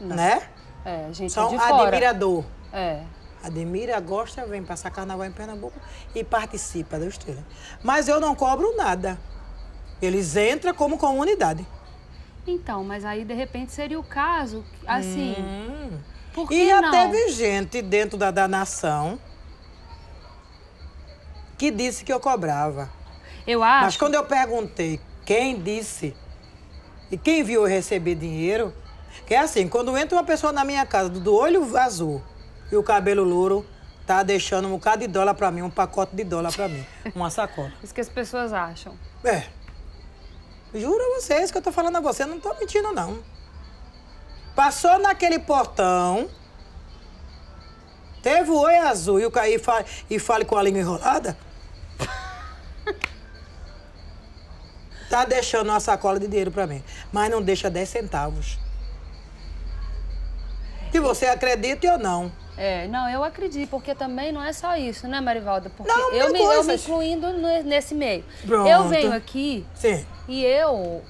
Não. né? É, a gente são de fora. admirador. É. Admira, gosta, vem passar carnaval em Pernambuco e participa da Estrela. Mas eu não cobro nada. Eles entram como comunidade. Então, mas aí de repente seria o caso, assim, por que E já não? teve gente dentro da nação que disse que eu cobrava. Eu acho. Mas quando eu perguntei quem disse e quem viu eu receber dinheiro, que é assim, quando entra uma pessoa na minha casa do olho azul e o cabelo louro, tá deixando um bocado de dólar pra mim, um pacote de dólar pra mim, uma sacola. Isso que as pessoas acham. É. Juro a vocês que eu tô falando a você, não tô mentindo, não. Passou naquele portão, teve o oi azul e fale com a língua enrolada, tá deixando uma sacola de dinheiro pra mim, mas não deixa 10 centavos. Que você acredite ou não. É, não, eu acredito, porque também não é só isso, né, Marivalda? Porque Não, eu me coisas. incluindo nesse meio. Pronto. Eu venho aqui Sim. e eu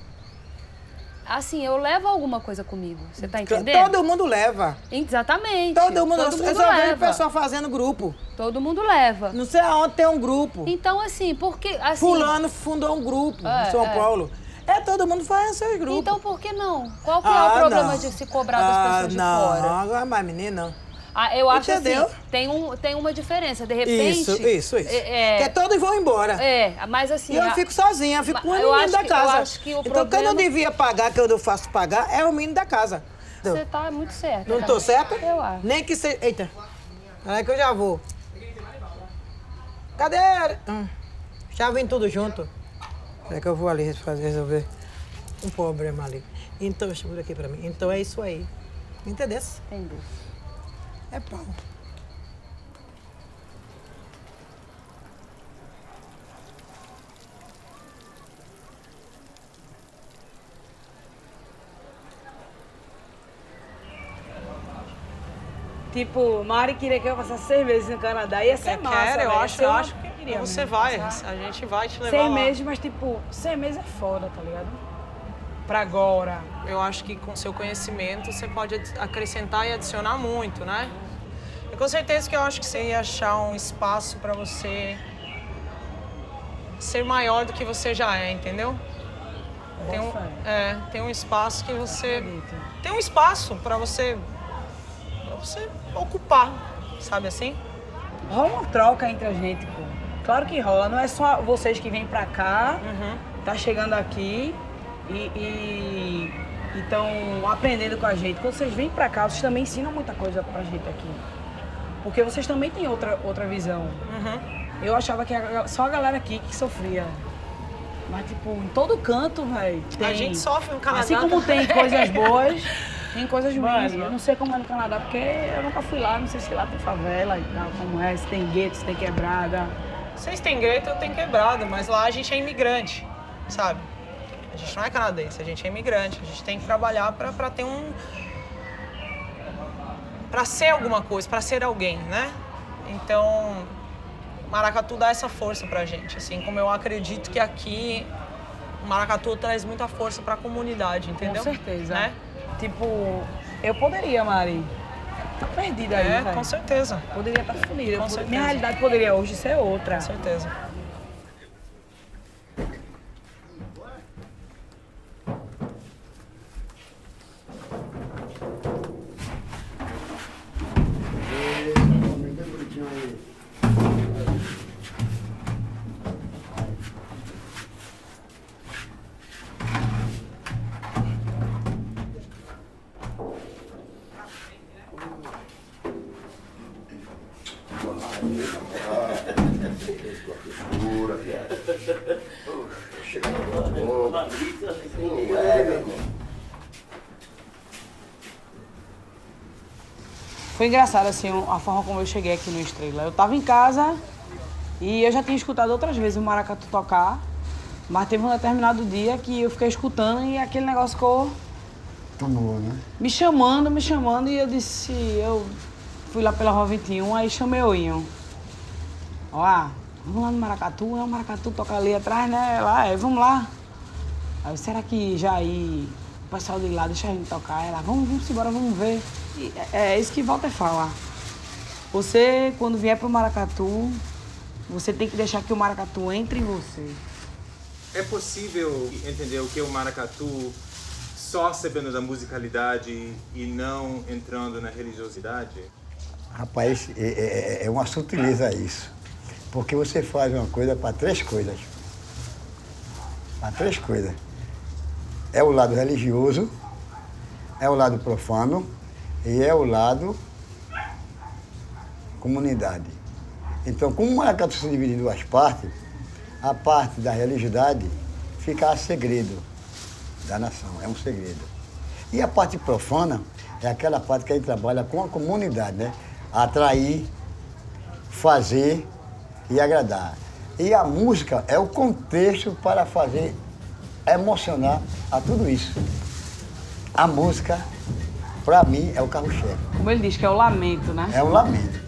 levo alguma coisa comigo, você tá entendendo? Todo mundo leva. Exatamente. Todo mundo eu só vejo o pessoal fazendo grupo. Todo mundo leva. Não sei aonde tem um grupo. Então, assim, porque... Assim, Fulano fundou um grupo em São Paulo. Todo mundo faz seus grupos. Então por que não? Qual que é o problema de se cobrar das pessoas de fora? Não, agora mais menina. Eu acho Entendeu? assim, tem uma diferença. De repente... Isso. Porque todos vão embora. Mas assim... E eu fico sozinha, eu fico com o menino da casa. Eu acho que o então, problema... quem eu devia pagar, que eu não faço pagar, é o menino da casa. Você tá muito certa. Não tô certa? Eu acho. Nem que seja... Eita, peraí que eu já vou. Cadê? Já vem tudo junto. Peraí que eu vou ali resolver um problema ali. Então, segura aqui pra mim. Então é isso aí. Entendeu? Entendi. É pau. Tipo, Mari queria que eu passasse 6 meses no Canadá. Ia ser massa, Quero, eu velho. acho que queria você mesmo vai. passar. A gente vai te levar 6 lá. meses, mas tipo, 6 meses é foda, tá ligado? Pra agora. Eu acho que com seu conhecimento você pode acrescentar e adicionar muito, né? E com certeza que eu acho que você ia achar um espaço pra você ser maior do que você já é, entendeu? Tem um espaço que você... Tem um espaço pra você ocupar, sabe assim? Rola uma troca entre a gente, pô. Claro que rola. Não é só vocês que vêm pra cá, tá chegando aqui e estão aprendendo com a gente. Quando vocês vêm pra cá, vocês também ensinam muita coisa pra gente aqui. Porque vocês também têm outra visão. Eu achava que só a galera aqui que sofria. Mas, tipo, em todo canto, velho. A gente sofre no Canadá. Assim como tem coisas boas, tem coisas ruins. Eu não sei como é no Canadá, porque eu nunca fui lá. Não sei se lá tem favela e tal, como é, se tem gueto, se tem quebrada. Vocês têm gueto, eu tenho quebrada, mas lá a gente é imigrante, sabe? A gente não é canadense, a gente é imigrante. A gente tem que trabalhar pra ter pra ser alguma coisa, pra ser alguém, né? Então, Maracatu dá essa força pra gente, assim como eu acredito que aqui Maracatu traz muita força pra comunidade, entendeu? Com certeza. Né? Tipo, eu poderia, Mari, tá perdida aí, velho. Com certeza. Poderia estar fodida. Com certeza. Minha realidade poderia hoje ser outra. Com certeza. Foi engraçado, assim, a forma como eu cheguei aqui no Estrela. Eu tava em casa e eu já tinha escutado outras vezes o maracatu tocar, mas teve um determinado dia que eu fiquei escutando e aquele negócio ficou... Tomou, né? Me chamando, e eu disse... Eu fui lá pela Rua 21, aí chamei o Inho. Ó, vamos lá no maracatu, né? O maracatu toca ali atrás, né? Lá, vamos lá. Aí, será que Jair, o pessoal de lá, deixa a gente tocar? Ela, vamos embora, vamos ver. E é isso que Walter fala. Você, quando vier pro maracatu, você tem que deixar que o maracatu entre em você. É possível entender o que é o maracatu só sabendo da musicalidade e não entrando na religiosidade? Rapaz, é uma sutileza isso. Porque você faz uma coisa para 3 coisas. Para 3 coisas. É o lado religioso, é o lado profano e é o lado comunidade. Então, como o maracatu se divide em 2 partes, a parte da religiosidade fica a segredo da nação, é um segredo. E a parte profana é aquela parte que a gente trabalha com a comunidade, né? Atrair, fazer e agradar. E a música é o contexto para fazer emocionar a tudo isso. A música, para mim, é o carro-chefe. Como ele diz, que é o lamento, né? É um lamento.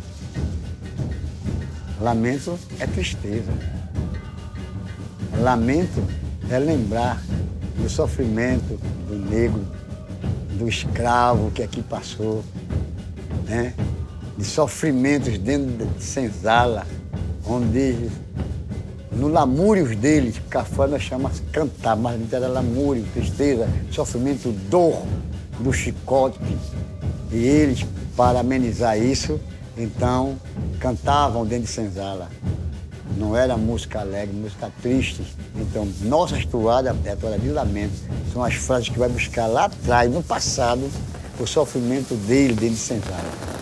Lamento é tristeza. Lamento é lembrar do sofrimento do negro, do escravo que aqui passou, né? De sofrimentos dentro de senzala, onde No lamúrios deles, cafona chama cantar, mas era lamúrio, tristeza, sofrimento, dor do chicote. E eles, para amenizar isso, então cantavam dentro de senzala. Não era música alegre, música triste. Então, nossas toadas é a toada de lamento. São as frases que vai buscar lá atrás, no passado, o sofrimento dele dentro de senzala.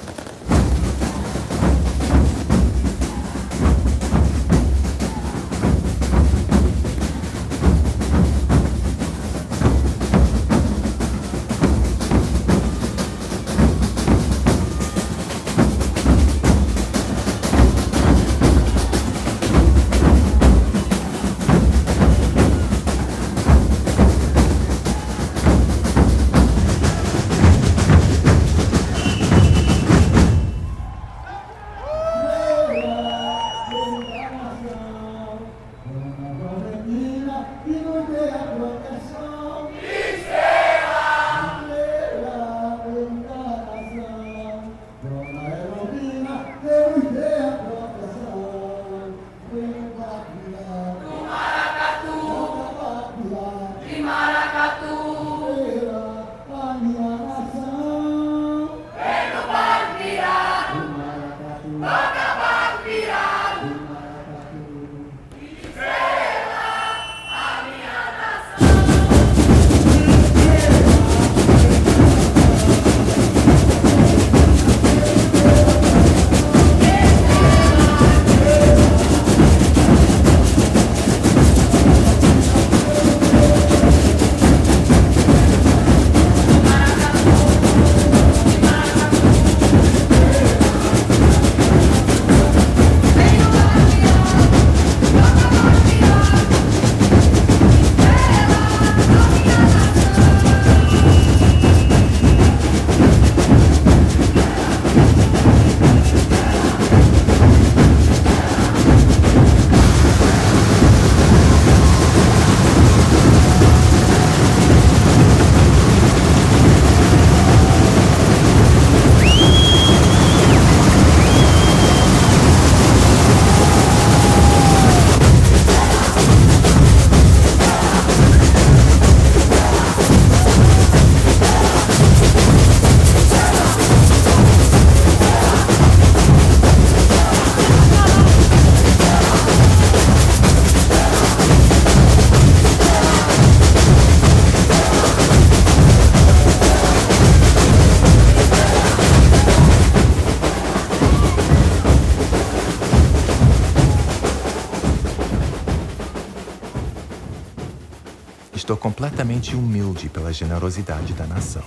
Estou completamente humilde pela generosidade da nação.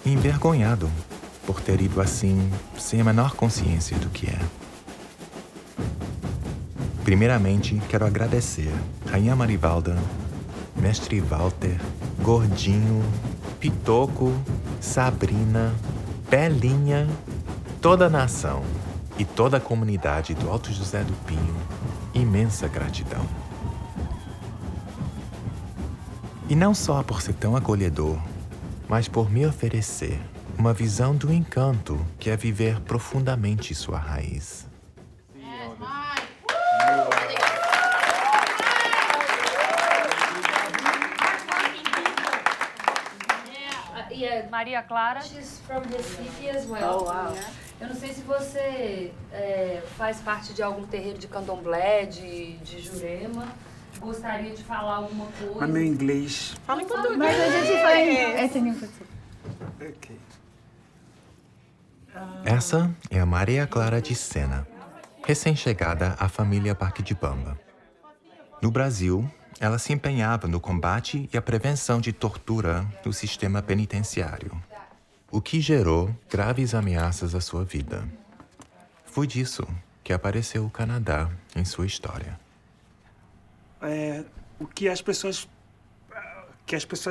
E envergonhado por ter ido assim, sem a menor consciência do que é. Primeiramente, quero agradecer Rainha Marivalda, Mestre Walter, Gordinho, Pitoco, Sabrina, Belinha, toda a nação e toda a comunidade do Alto José do Pinho. Imensa gratidão. E não só por ser tão acolhedor, mas por me oferecer uma visão do encanto que é viver profundamente sua raiz. Maria Clara. She's from Recife as well. Oh, wow. Eu não sei se você faz parte de algum terreiro de candomblé, de Jurema. Gostaria de falar alguma coisa. Mas meu inglês... Fala em português. Mas a gente vai... Ok. Essa é a Maria Clara de Sena, recém-chegada à família Parque de Bamba. No Brasil, ela se empenhava no combate e a prevenção de tortura no sistema penitenciário, o que gerou graves ameaças à sua vida. Foi disso que apareceu o Canadá em sua história. O que as pessoas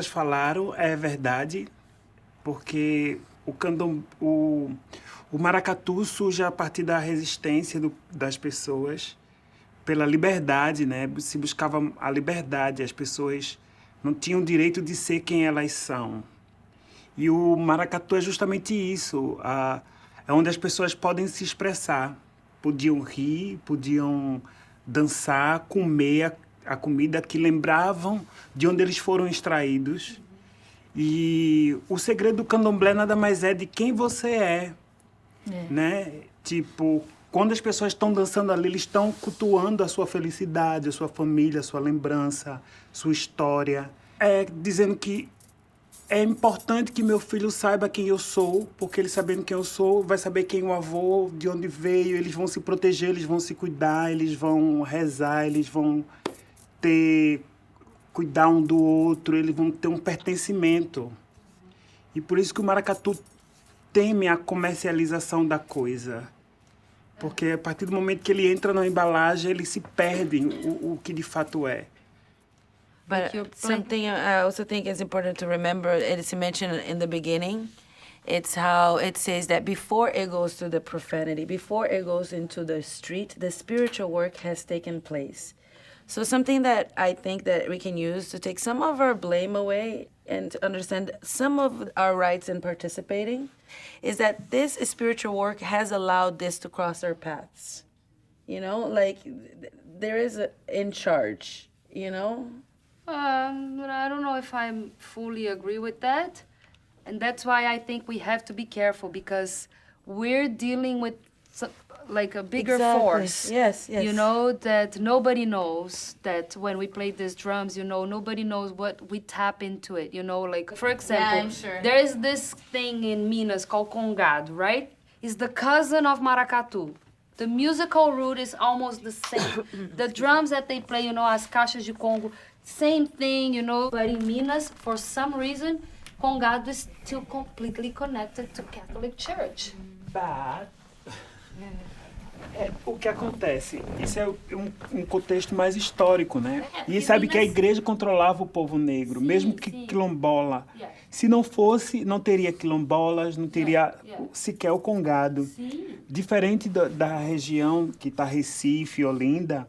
falaram é verdade, porque o maracatu surge a partir da resistência das pessoas pela liberdade, né? Se buscava a liberdade, as pessoas não tinham o direito de ser quem elas são. E o maracatu é justamente isso, é onde as pessoas podem se expressar, podiam rir, podiam dançar, comer a comida que lembravam de onde eles foram extraídos. E o segredo do candomblé nada mais é de quem você é. Né? Tipo, quando as pessoas estão dançando ali, eles estão cultuando a sua felicidade, a sua família, a sua lembrança, sua história. Dizendo que é importante que meu filho saiba quem eu sou, porque ele sabendo quem eu sou, vai saber quem é o avô, de onde veio, eles vão se proteger, eles vão se cuidar, eles vão rezar, eles vão cuidar um do outro, eles vão ter um pertencimento. E por isso que o maracatu teme a comercialização da coisa. Porque a partir do momento que ele entra na embalagem, eles se perdem o que de fato é. But something I also think is important to remember, it's mentioned in the beginning, it's how it says that before it goes to the profanity, before it goes into the street, the spiritual work has taken place. So something that I think that we can use to take some of our blame away and to understand some of our rights in participating is that this spiritual work has allowed this to cross our paths. You know, like there is in charge, you know? I don't know if I fully agree with that. And that's why I think we have to be careful, because we're dealing with like a bigger force. Yes. You know, that nobody knows that when we play these drums, you know, nobody knows what we tap into it, you know, like, for example, I'm sure. there is this thing in Minas called congado, right? It's the cousin of maracatu. The musical root is almost the same. The drums that they play, you know, as caixas de Congo, same thing, you know, but in Minas, for some reason, congado is still completely connected to Catholic Church. But o que acontece? Isso é um contexto mais histórico, né? E sabe que a igreja controlava o povo negro, mesmo que quilombola. Se não fosse, não teria quilombolas, não teria sequer o congado. Diferente da região que está Recife, Olinda,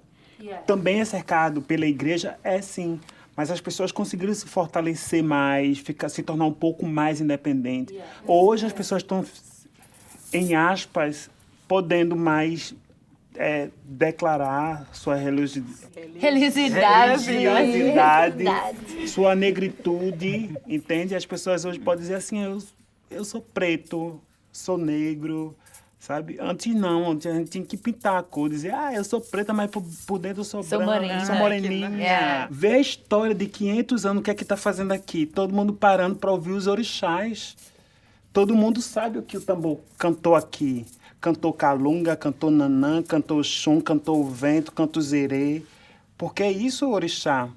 também é cercado pela igreja, sim. Mas as pessoas conseguiram se fortalecer mais, se tornar um pouco mais independentes. Hoje as pessoas estão, em aspas, podendo mais declarar sua religiosidade, sua negritude, entende? As pessoas hoje podem dizer assim, eu sou preto, sou negro, sabe? Antes não, antes a gente tinha que pintar a cor, dizer, eu sou preta, mas por dentro eu sou branca, sou moreninha. Vê a história de 500 anos, o que é que tá fazendo aqui? Todo mundo parando para ouvir os orixás. Todo mundo sabe o que o tambor cantou aqui. Cantou calunga, cantou nanã, cantou xum, cantou o vento, cantou zerê. Porque é isso, o orixá.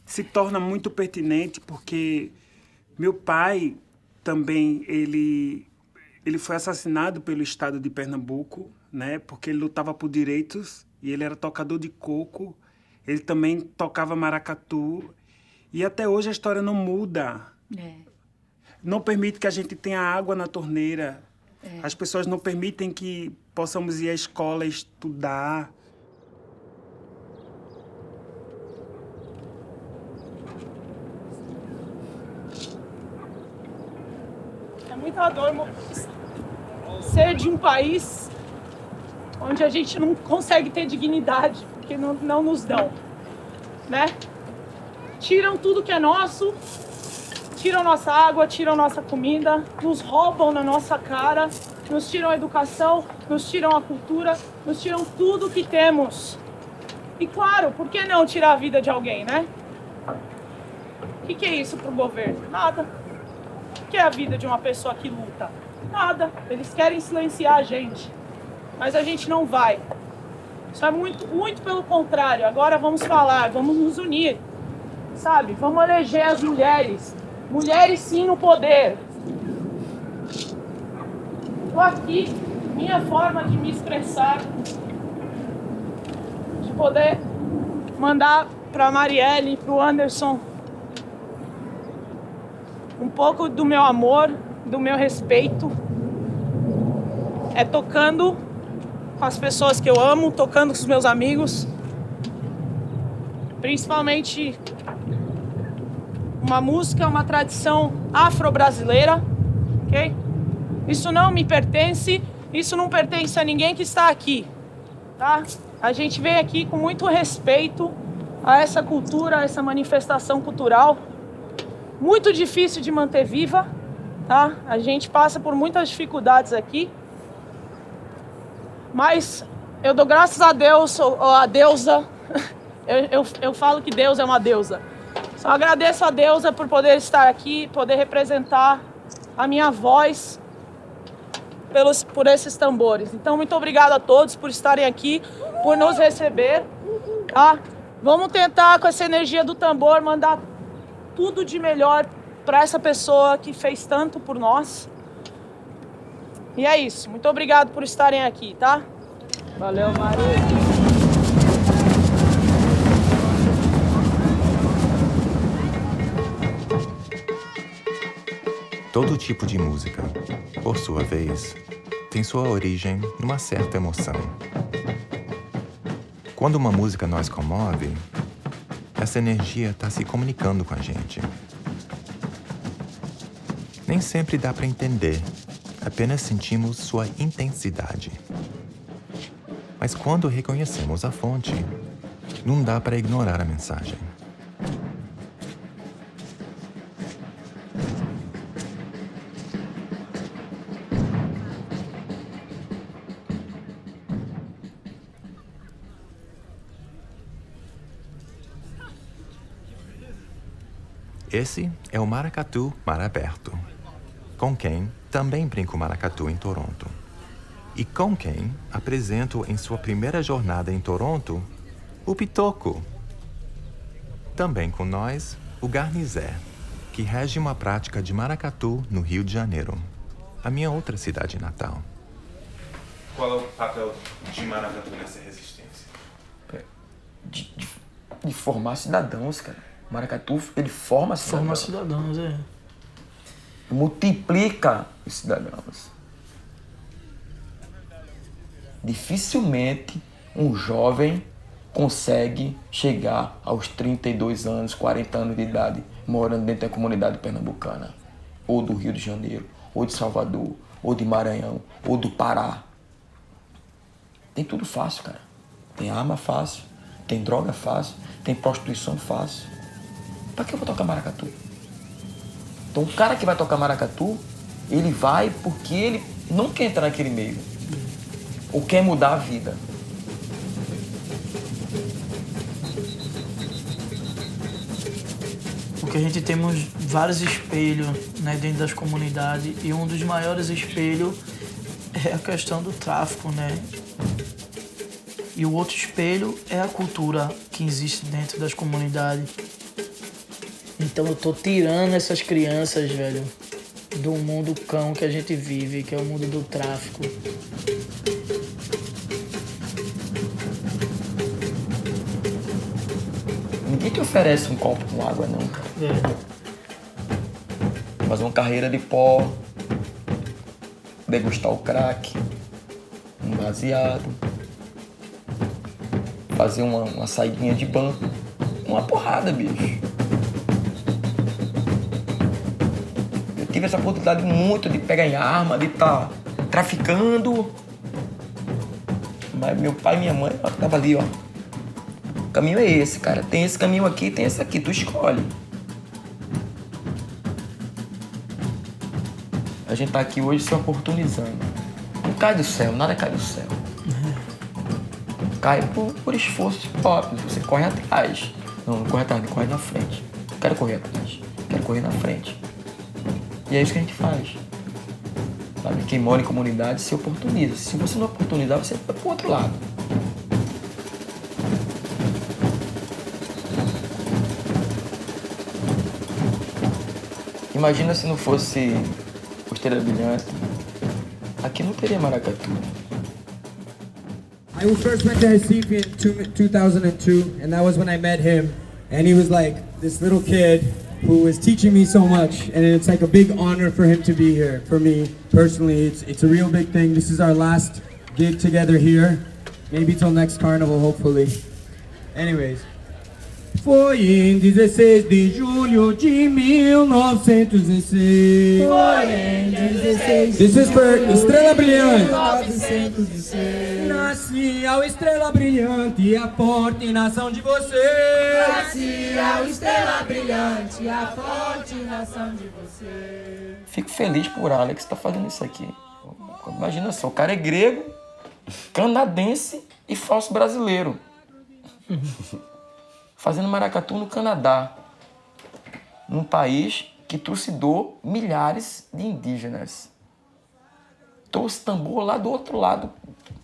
Se torna muito pertinente porque meu pai também, ele foi assassinado pelo estado de Pernambuco, né? Porque ele lutava por direitos e ele era tocador de coco. Ele também tocava maracatu. E até hoje a história não muda. Não permite que a gente tenha água na torneira. As pessoas não permitem que possamos ir à escola estudar. É muita dor ser de um país onde a gente não consegue ter dignidade, porque não nos dão, né? Tiram tudo que é nosso, tiram nossa água, tiram nossa comida, nos roubam na nossa cara, nos tiram a educação, nos tiram a cultura, nos tiram tudo que temos. E claro, por que não tirar a vida de alguém, né? O que é isso pro governo? Nada. O que é a vida de uma pessoa que luta? Nada. Eles querem silenciar a gente. Mas a gente não vai. Isso é muito, muito pelo contrário. Agora vamos falar, vamos nos unir. Sabe? Vamos eleger as mulheres. Mulheres sim no poder. Estou aqui, minha forma de me expressar, de poder mandar para a Marielle e para o Anderson um pouco do meu amor, do meu respeito. É tocando com as pessoas que eu amo, tocando com os meus amigos, principalmente uma música, uma tradição afro-brasileira, ok? Isso não me pertence, isso não pertence a ninguém que está aqui, tá? A gente vem aqui com muito respeito a essa cultura, a essa manifestação cultural, muito difícil de manter viva, tá? A gente passa por muitas dificuldades aqui, mas eu dou graças a Deus, a deusa, eu falo que Deus é uma deusa. Só agradeço a deusa por poder estar aqui, poder representar a minha voz por esses tambores. Então, muito obrigado a todos por estarem aqui, por nos receber, tá? Vamos tentar, com essa energia do tambor, mandar tudo de melhor para essa pessoa que fez tanto por nós. E é isso. Muito obrigado por estarem aqui, tá? Valeu, Maria. Todo tipo de música, por sua vez, tem sua origem numa certa emoção. Quando uma música nos comove, essa energia está se comunicando com a gente. Nem sempre dá para entender, apenas sentimos sua intensidade. Mas quando reconhecemos a fonte, não dá para ignorar a mensagem. Esse é o Maracatu Mar Aberto, com quem também brinco maracatu em Toronto. E com quem apresento em sua primeira jornada em Toronto, o Pitoco. Também com nós, o Garnizé, que rege uma prática de maracatu no Rio de Janeiro, a minha outra cidade natal. Qual é o papel de maracatu nessa resistência? De formar cidadãos, cara. O maracatu, ele forma cidadãos. Forma cidadãos, é. Multiplica os cidadãos. Dificilmente um jovem consegue chegar aos 32 anos, 40 anos de idade, morando dentro da comunidade pernambucana, ou do Rio de Janeiro, ou de Salvador, ou de Maranhão, ou do Pará. Tem tudo fácil, cara. Tem arma fácil, tem droga fácil, tem prostituição fácil. Pra que eu vou tocar maracatu? Então o cara que vai tocar maracatu, ele vai porque ele não quer entrar naquele meio. Ou quer mudar a vida. Porque a gente temos vários espelhos, né, dentro das comunidades, e um dos maiores espelhos é a questão do tráfico, né? E o outro espelho é a cultura que existe dentro das comunidades. Então eu tô tirando essas crianças, velho, do mundo cão que a gente vive, que é o mundo do tráfico. Ninguém te oferece um copo com água, não, cara. Fazer uma carreira de pó, degustar o crack, um baseado, fazer uma saidinha de banco, uma porrada, bicho. Eu tive essa oportunidade muito de pegar em arma, de estar traficando. Mas meu pai e minha mãe estavam ali, ó. O caminho é esse, cara. Tem esse caminho aqui, tem esse aqui. Tu escolhe. A gente tá aqui hoje se oportunizando. Não cai do céu, nada cai do céu. Cai por esforço próprio. Você corre atrás. Não corre atrás, corre na frente. Não quero correr atrás, quero correr na frente. E é isso que a gente faz. Sabe? Quem mora em comunidade se oportuniza. Se você não oportunizar, você vai pro outro lado. Imagina se não fosse o Estrela Brilhante. Aqui não teria maracatu. I first went to Recife in 2002, and that was when I met him. And he was like this little kid who was teaching me so much, and it's like a big honor for him to be here. For me personally, it's a real big thing. This is our last gig together here, maybe till next carnival, hopefully. Anyways, Foi em 16 de julho de 1916. Foi em 16 This is for Estrela Brilhante. 1916. Nasci ao Estrela Brilhante, a forte nação de vocês. Nasci ao Estrela Brilhante, a forte nação de você. Fico feliz por Alex estar fazendo isso aqui. Imagina só, o cara é grego, canadense e falso brasileiro. Fazendo maracatu no Canadá, num país que trucidou milhares de indígenas. Trouxe tambor lá do outro lado,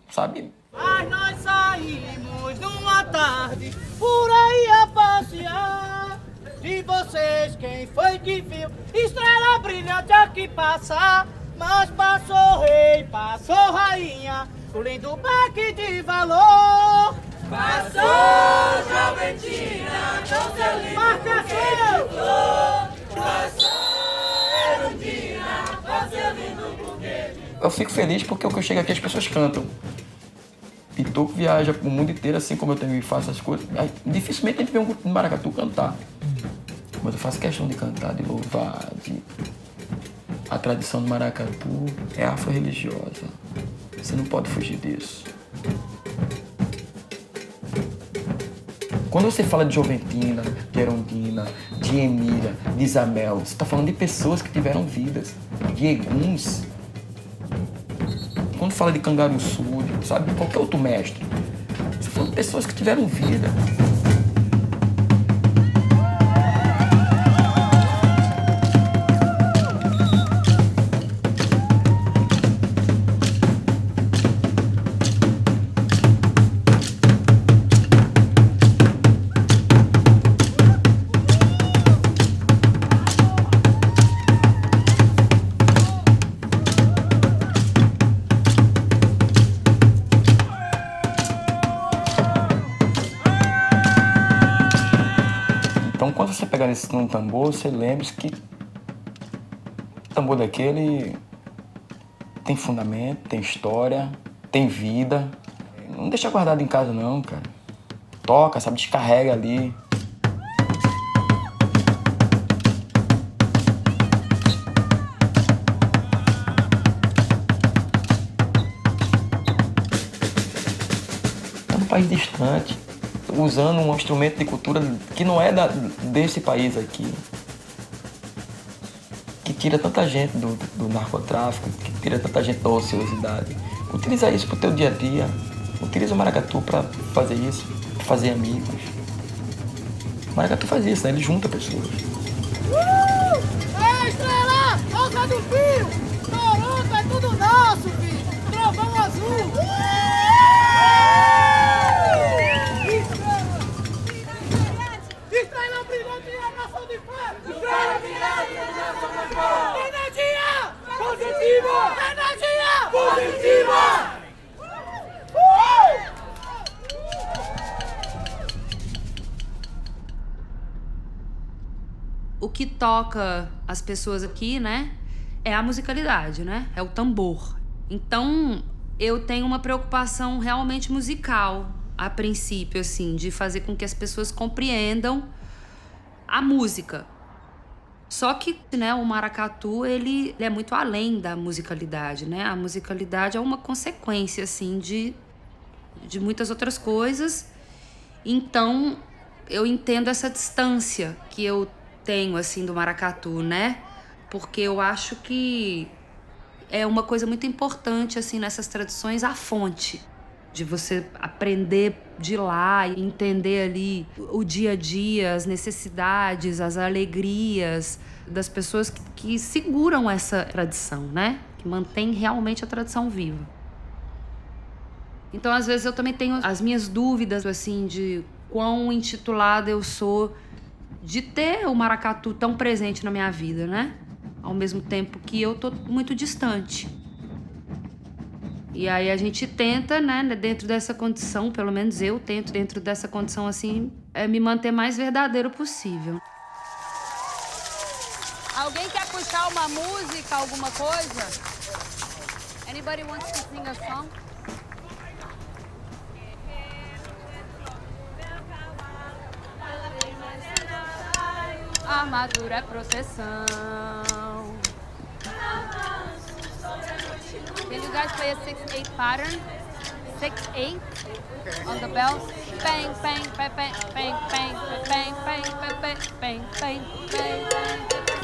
sabe? Mas nós saímos numa tarde por aí a passear. De vocês, quem foi que viu estrela brilhante aqui passar? Mas passou rei, passou rainha, o lindo baque de valor. Passou, Joventina, com seu lindo buquê de flor. Passou, Erundina, com seu lindo buquê de flor. Eu fico feliz porque o que eu chego aqui as pessoas cantam. Pitoco viaja pro mundo inteiro, assim como eu também faço as coisas. Dificilmente a gente vê um grupo de maracatu cantar. Mas eu faço questão de cantar, de louvar, de... A tradição do maracatu é afro-religiosa. Você não pode fugir disso. Quando você fala de Joventina, de Erundina, de Emília, de Isabel, você está falando de pessoas que tiveram vidas, de Eguns. Quando fala de Cangaruçu, sabe, qualquer outro mestre, você fala de pessoas que tiveram vida. Então, quando você pegar num tambor, você lembre que o tambor daquele tem fundamento, tem história, tem vida. Não deixa guardado em casa, não, cara. Toca, sabe? Descarrega ali. É um país distante, usando um instrumento de cultura que não é desse país aqui, que tira tanta gente do narcotráfico, que tira tanta gente da ociosidade. Utiliza isso pro teu dia a dia, utiliza o maracatu para fazer isso, pra fazer amigos. O maracatu faz isso, né? Ele junta pessoas. Ei, estrela! Rosa do fio! Toronto é tudo nosso, filho! Trovão azul! Estrela brilhante e a nação de fé! Estrela brilhante e a nação de fé! Energia positiva! Energia positiva! O que toca as pessoas aqui, né, é a musicalidade, né? É o tambor. Então, eu tenho uma preocupação realmente musical, a princípio, assim, de fazer com que as pessoas compreendam a música. Só que, né, o maracatu, ele é muito além da musicalidade, né? A musicalidade é uma consequência, assim, de muitas outras coisas. Então, eu entendo essa distância que eu tenho, assim, do maracatu, né? Porque eu acho que é uma coisa muito importante, assim, nessas tradições, a fonte. De você aprender de lá e entender ali o dia a dia, as necessidades, as alegrias das pessoas que seguram essa tradição, né? Que mantém realmente a tradição viva. Então, às vezes, eu também tenho as minhas dúvidas, assim, de quão intitulada eu sou de ter o maracatu tão presente na minha vida, né? Ao mesmo tempo que eu tô muito distante. E aí a gente tenta, né, dentro dessa condição, pelo menos eu tento, dentro dessa condição, assim, me manter mais verdadeiro possível. Alguém quer puxar uma música, alguma coisa? Anybody wants to sing a song? armadura é processão. Can you guys play a 6/8 pattern? 6/8 on the bells. Bang, bang, bang, bang, bang, bang, bang, bang, bang, bang, bang, bang, bang.